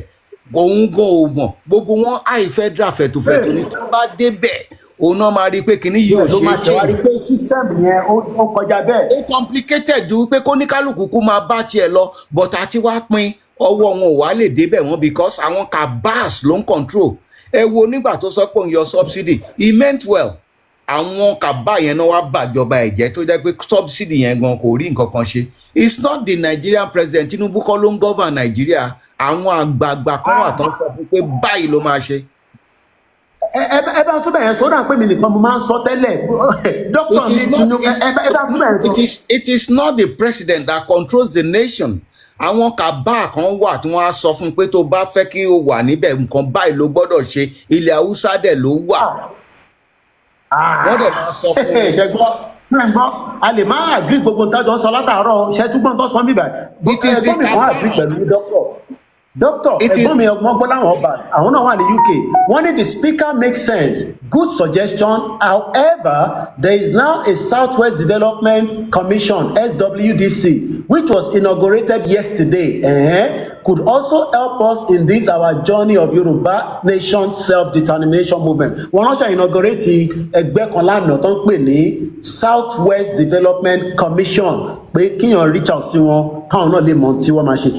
òun gan ò mọ̀. Gbogbo wọn àìfẹ́dra fẹ̀tùfẹ̀tù ní tó bá débẹ̀ òun náà máa rí pé kinní yìí ò ṣe é ṣe. ló máa rí pé system yẹn ó kọjá bẹ́ẹ̀. Ó complicated ju pé kóníkálùkù kú máa bá tiẹ̀ lọ, but àti wá pín ọwọ́ wọn ò wá lè débẹ̀ wọn because àwọn cabals ló ń control. Ẹ wo nígbà tó sọ pé òun yọ subsidy, he meant well. Àwọn kàbá yẹn náà wá bàjọba ẹ̀jẹ̀ tó jẹ́ pé subsidy yẹn gan kò rí nǹkan kan ṣe. It's not the Nigerian president, Tinubu kọ́ ló ń govern Nigeria. Àwọn àgbààgbà kan wà tán sọ fún pé báyìí ló máa ṣe. Ẹ bá tún bẹ̀rẹ̀ sọ́dà pé mi nìkan mo máa ń sọ tẹ́lẹ̀. Dókítà mi Tinubu ẹ bá tún bẹ̀rẹ̀ sọ. It is not the president that controls the nation. Àwọn kàbá kan wà tí wọ́n á sọ fún pé tó bá fẹ́ kí o wà níbẹ̀ nǹkan báyìí ló gbọ́dọ̀ ṣe. Ilẹ̀ Haúsá dẹ̀ ló wà. Wọ́n dẹ̀ máa sọ fún mi. Ṣẹ́gbọ́n a lè máa àgírí gbogbo nǹkan jọ sọ látàárọ̀ ṣẹ́túgbọ́n tó sọ mí báyìí. Ẹgbọ́n mi kan àgírí pẹ̀lú dókítà ẹ̀gbọ́n mi ọgbọ́n gbọ́ láwọn ọba àwọn náà wà ní UK. Wọ́n ní the speaker makes sense, good suggestion. However, there is now a Southwest Development Commission SWDC which was inaugurated yesterday. Could also help us in this our journey of Yoruba nation self-determination movement. Wọ́n ránṣẹ́ inaugurate ẹgbẹ́ kan lánàá tó ń pè ní Southwest Development Commission pé kíyàn reach out sí wọn káwọn náà lè mọ tí wọ́n máa ṣe.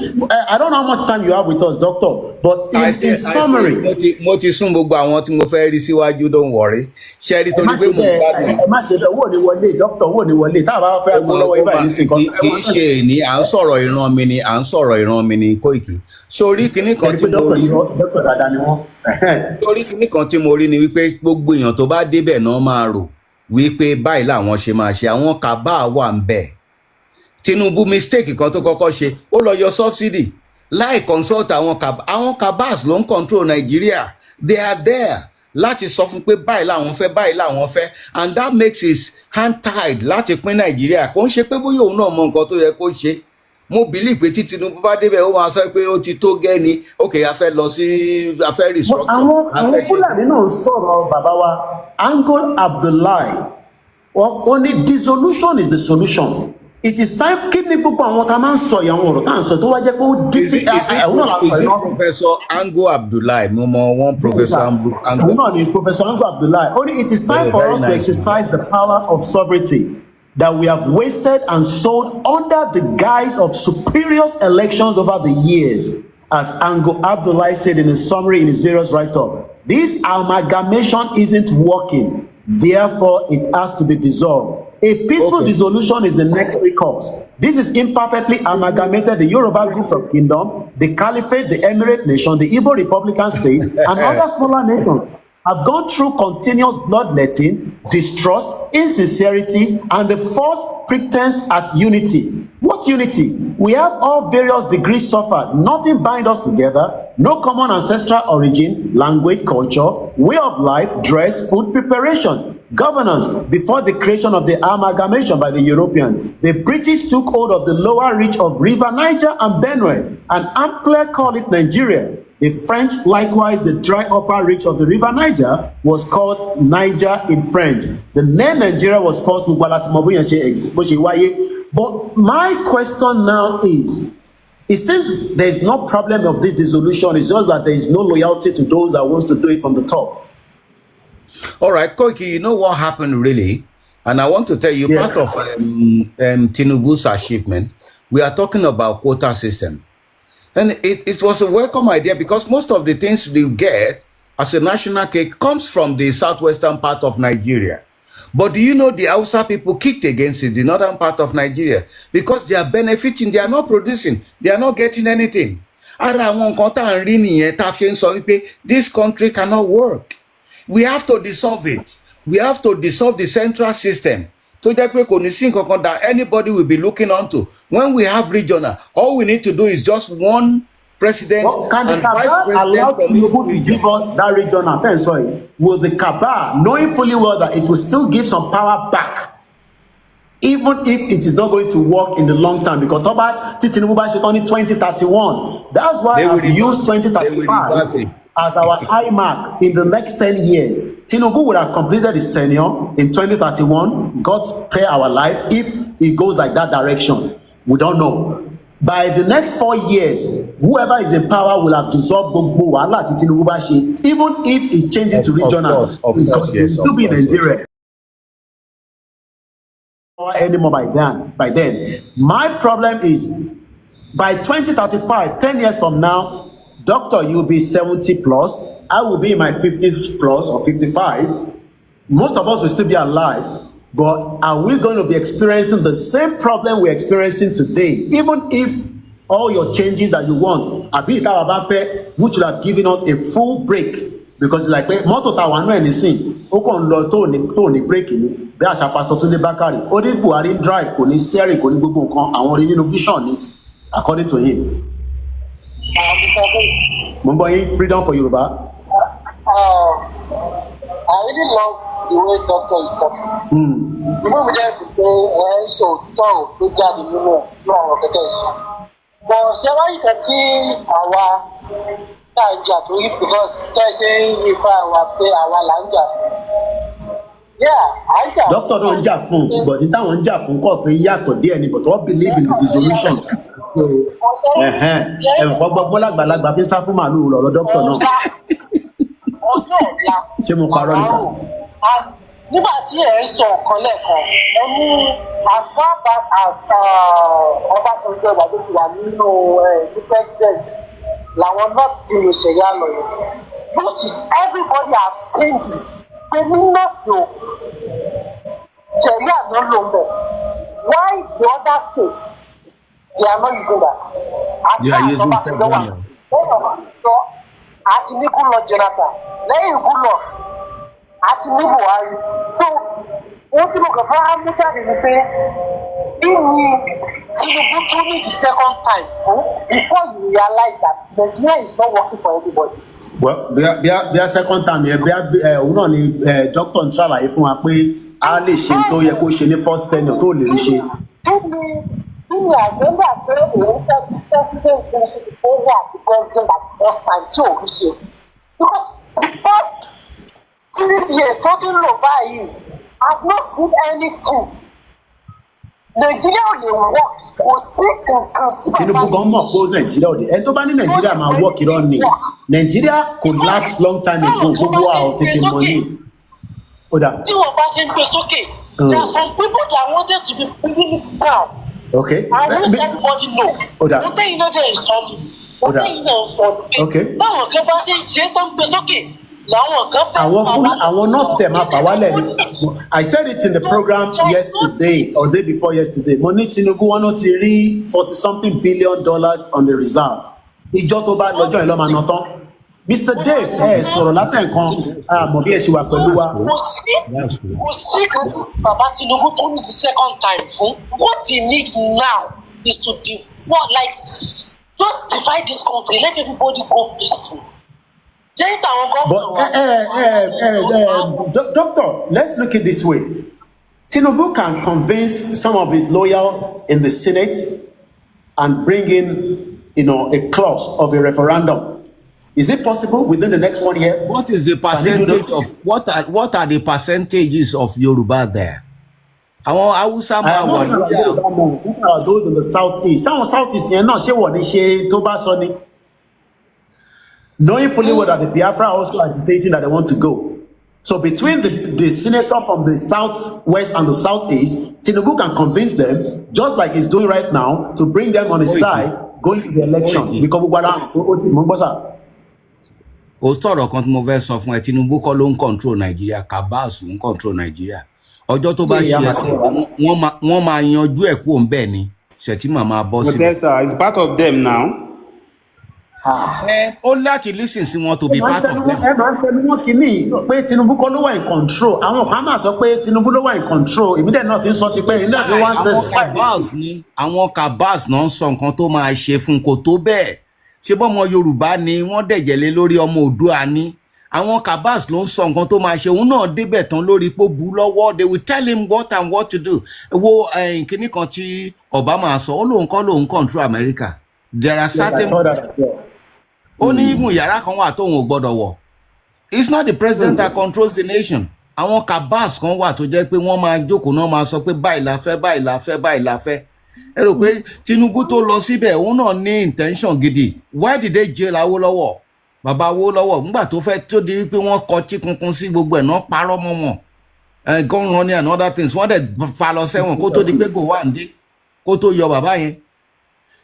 I don't know how much time you have with us, doctor, but in summary. Mo ti sún gbogbo àwọn tí mo fẹ́ rí síwájú, don't worry. Ṣé rí torí pé mo gbádùn. Ẹ má ṣe bẹ́ẹ̀, owó ni wọlé doctor, owó ni wọlé tá a bá fẹ́ gbọ́ lọ́wọ́ ibà yìí sí nǹkan. Kì í ṣe èní à ń sọ̀rọ̀ ìran mi ni Koiki. Sórí kinní kan tí mo rí ni wípé gbogbo èèyàn tó bá débẹ̀ náà máa rò wípé báyìí làwọn ṣe máa ṣe. Àwọn kàbá wà ń bẹ̀. Tinubu mistake kan tó kọ́kọ́ ṣe, ó lọ yọ subsidy láì consult àwọn cabals ló ń control Nigeria. They are there láti sọ fún pé báyìí làwọn fẹ́, and that makes his hand tied láti pín Nigeria. Kò ń ṣe pé bóyá òun náà mọ nǹkan tó yẹ kó ṣe. Mo believe pé tí Tinubu bá débẹ̀ ó máa sọ pé ó ti tó gẹ́ ni, okay, a fẹ́ lọ sí a fẹ́ restructure. Àwọn Fúlàní náà ń sọ̀rọ̀ bàbá wa Aabo Abdullahi ó ní dissolution is the solution. It is time kí ni gbogbo àwọn tá máa ń sọ ìyàwó ọ̀rọ̀ tá à ń sọ tó wá jẹ́ pé ó dín sí àwọn náà. Is it Professor Aabo Abdullahi? Mo mọ one Professor Aabo. Àwọn náà ni Professor Aabo Abdullahi. Only it is time for us to exercise the power of sovereignty that we have wasted and sold under the guise of spurious elections over the years, as Aabo Abdullahi said in a summary in his various write-up. This amalgamation isn't working, therefore it has to be dissolved. A peaceful dissolution is the next recourse. This is imperfectly amalgamated the Yoruba groups of kingdom, the Caliphate, the Emirate nation, the Igbo Republican state, and other smaller nations have gone through continuous bloodletting, distrust, insincerity, and the false pretense at unity. What unity? We have all various degrees suffered. Nothing binds us together. No common ancestral origin, language, culture, way of life, dress, food preparation, governance. Before the creation of the amalgamation by the Europeans, the British took hold of the lower reach of River Niger and Benue, and ampler call it Nigeria. The French, likewise, the dry upper reach of the River Niger was called Niger in French. The name Nigeria was first. But my question now is, it seems there is no problem of this dissolution. It's just that there is no loyalty to those that wants to do it from the top. All right, Koiki, you know what happened really? And I want to tell you, part of Tinubu's achievement, we are talking about quota system. And it was a welcome idea because most of the things we get as a national cake comes from the southwestern part of Nigeria. But do you know the Hausa people kicked against it, the northern part of Nigeria, because they are benefiting, they are not producing, they are not getting anything. This country cannot work. We have to dissolve it. We have to dissolve the central system tó jẹ́ pé kò ní sí nǹkan kan that anybody will be looking onto. When we have regional, all we need to do is just one president Can the and vice cabal allow president. Tinubu to give us that regional? Sorry, will the cabal, knowing fully well that it will still give some power back, even if it is not going to work in the long term? Because Toba Tinubu ba ṣe tán ní 2031. That's why I've used 2035 as our high mark in the next 10 years. Tinubu would have completed his tenure in 2031. God spare our life if it goes like that direction. We don't know. By the next 4 years, whoever is in power will have dissolved Gbogbo Wahala tí Tinubu bá ṣe, even if it changes to regional, because it will still be Nigeria anymore by then. My problem is, by 2035, 10 years from now, Doctor, you'll be 70 plus, I will be in my 50s plus or 55. Most of us will still be alive, but are we going to be experiencing the same problem we're experiencing today? Even if all your changes that you want, àbí ìta bàbá fẹ́, which would have given us a full break, because it's like mọ́tò tá wà nú ẹ̀ nísìn, ó kàn lọ tó ní break ni, bí àṣà Pastor Tunde Bakari, ó ní Buhari ń drive, kò ní steering, kò ní gbogbo nǹkan, àwọn orí nínú vision ni, according to him. Mo ń gbọ́ yín, freedom for Yoruba. I really love the way doctor is talking. You know, we get to pay so to put that in the but ṣé wá yìí kan tí àwa tá à ń jà torí because tẹ́sí ifá wa pé àwa là ń jà fún. À ń jà fún. Doctor náà ń jà fún, but ní táwọn ń jà fún kò fi yàtọ̀ díẹ̀ ni, but all believe in the dissolution. Ẹ̀wọ̀n gbogbo lágbàlagbà fi ń sá fún màálù lọ́rọ̀ doctor náà. Ṣé mo parọ́ ní sá? Nígbà tí ẹ̀ ń sọ ọ̀kan lẹ́ẹ̀kan, ẹ ní as far back as Ọbásanjọ́ ìwádìí ti wà nínú ní president làwọn north ti lè ṣẹ̀yà lọ yẹn. Which is everybody have seen this. Pé ní north o, ṣẹ̀yà ló lò ń bẹ̀. Why the other states they are not using that? As far as Ọbásanjọ́ wà, lẹ́yìn àti ní Goodluck Jonathan, lẹ́yìn Goodluck àti ní Buhari. So ohun tí mo kàn fẹ́ amújáde ni pé kí ni Tinubu tún ní the second time fún before you realize that Nigeria is not working for everybody. Well, bí a second time yẹn bí òun náà ni doctor ń ṣàlàyé fún wa pé a lè ṣe tó yẹ kó ṣe ní first tenure tó lè rí ṣe. Kí ni àgbẹ̀gbà pé òun fẹ́ di president ó wà the president at first time tí ò rí ṣe? Because the first 3 years tó ti ń lò báyìí, I have not seen anything. Nàìjíríà ò lè work, kò sí nǹkan tí Tinubu gan mọ̀ pé Nàìjíríà ò lè, ẹni tó bá ní Nàìjíríà máa work irọ́ ni. Nàìjíríà collapse long time ago, gbogbo àwọn tètè mọ̀ ní. Tí wọ́n bá ṣe ń gbé sókè, there are some people that wanted to be bringing it down. Okay. I wish everybody know. Mo tẹ́yìn náà jẹ́ ìsọ̀lù. Mo tẹ́yìn náà sọ̀lù pé báwọn kan bá ṣe ń ṣe tó ń gbé sókè. Àwọn not them have power. I said it in the program yesterday or day before yesterday. Mo ní Tinubu wọn náà ti rí $40-something billion on the reserve. Ìjọ tó bá lọ́jọ́ yẹn lọ́ máa ná tán. Mr. Dave sọ̀rọ̀ látẹ̀kan àmọ́ bí ẹ ṣe wà pẹ̀lú wa. Kò sí kan bàbá Tinubu tó ní the second time fún. What he needs now is to just divide this country, let everybody go peaceful. But Doctor, let's look at it this way. Tinubu can convince some of his loyal in the Senate and bring in, a clause of a referendum. Is it possible within the next 1 year? What is the percentage of what are the percentages of Yoruba there? Àwọn Hausa máa wà lóyà. Those in the southeast. Some southeast yẹn náà ṣé wọ́n ní ṣe tó bá sọ ni. Knowing fully well that the Biafra also agitating that they want to go. So between the senator from the southwest and the southeast, Tinubu can convince them, just like he's doing right now, to bring them on his side going to the election. Ó sọ̀rọ̀ kan tí mo fẹ́ sọ fún ẹ, Tinubu kọ́ ló ń control Nigeria, cabals ń control Nigeria. Ọjọ́ tó bá ṣe ẹsẹ̀ wọ́n máa yanjú ẹ̀ kúrò ń bẹ̀ ni Shettima máa bọ́ sílẹ̀. It's part of them now. ó láti listen sí wọn to be part of them. ẹ máa ń tẹnu wọn kìíní pé Tinubu kọ́ ló wà in control, àwọn kan máa sọ pé Tinubu ló wà in control, èmi dẹ̀ náà ti ń sọ ti pé èmi náà ti wá ń testify. àwọn cabals náà ń sọ nǹkan tó máa ṣe fún kò tó bẹ́ẹ̀, ṣé bọ́mọ Yorùbá ni wọ́n dẹ̀jẹ̀lé lórí ọmọ Oòduà ni, àwọn cabals ló ń sọ nǹkan tó máa ṣe, òun náà débẹ̀ tán lórí pé bu lọ́wọ́, they will tell him what and what to do. Wo kíní kan tí Obama sọ, ó lóun kọ́ lóun control America, there are certain ó ní even yàrá kan wà tóun ò gbọ́dọ̀ wọ̀. It's not the president that controls the nation. Àwọn cabals kan wà tó jẹ́ pé wọ́n máa jókòó náà máa sọ pé báyìí la fẹ́ báyìí la fẹ́ báyìí la fẹ́. Ẹ rò pé Tinubu tó lọ síbẹ̀ òun náà ní intention gidi. Why did they jail Awólọ́wọ̀? Bàbá Awólọ́wọ̀ nígbà tó fẹ́ tó di pé wọ́n kọtí kunkun sí gbogbo ẹ̀ náà parọ́ mọ́ wọn. Gun running and other things wọ́n dẹ̀ fa lọ sẹ́wọ̀n kó tó di pé Gowon dé kó tó yọ bàbá yẹn.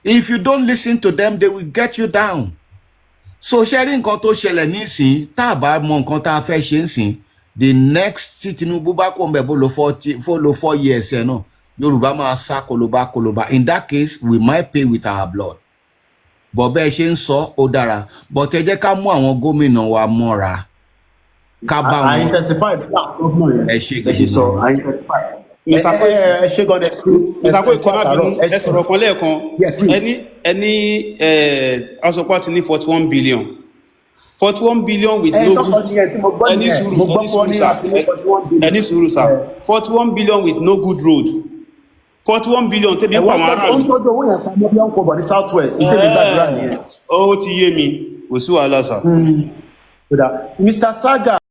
If you don't listen to them, they will get you down. So sharing nǹkan tó ṣẹlẹ̀ nísìn tá a bá mọ nǹkan tá a fẹ́ ṣe nísìn, the next tí Tinubu bá kó ń bẹ̀ bó lo 4 years ẹ̀ náà Yorùbá máa sá koloba. In that case we might pay with our blood. But bẹ́ẹ̀ ṣe ń sọ ó dára, but ẹ jẹ́ ká mú àwọn gómìnà wa mọ́ra ká bá wọn. I intensify ẹ ṣe gidi sọ. Mr. Koiki má bínú ẹ sọ̀rọ̀ kan lẹ́ẹ̀kan ẹni ọsọpọ̀ ti ní 41 billion 41 billion with no good ẹni sùúrù sá 41 billion with no good road 41 billion tẹ́bí ń pa àwọn aráàlú. ó ń tọ́jú owó yẹn pa mọ́ bí wọ́n kò bọ̀ ní south west ní tẹ́sí gbàdúrà nìyẹn. Ó ti yé mi kò sí wàhálà sá. Mr. Saga.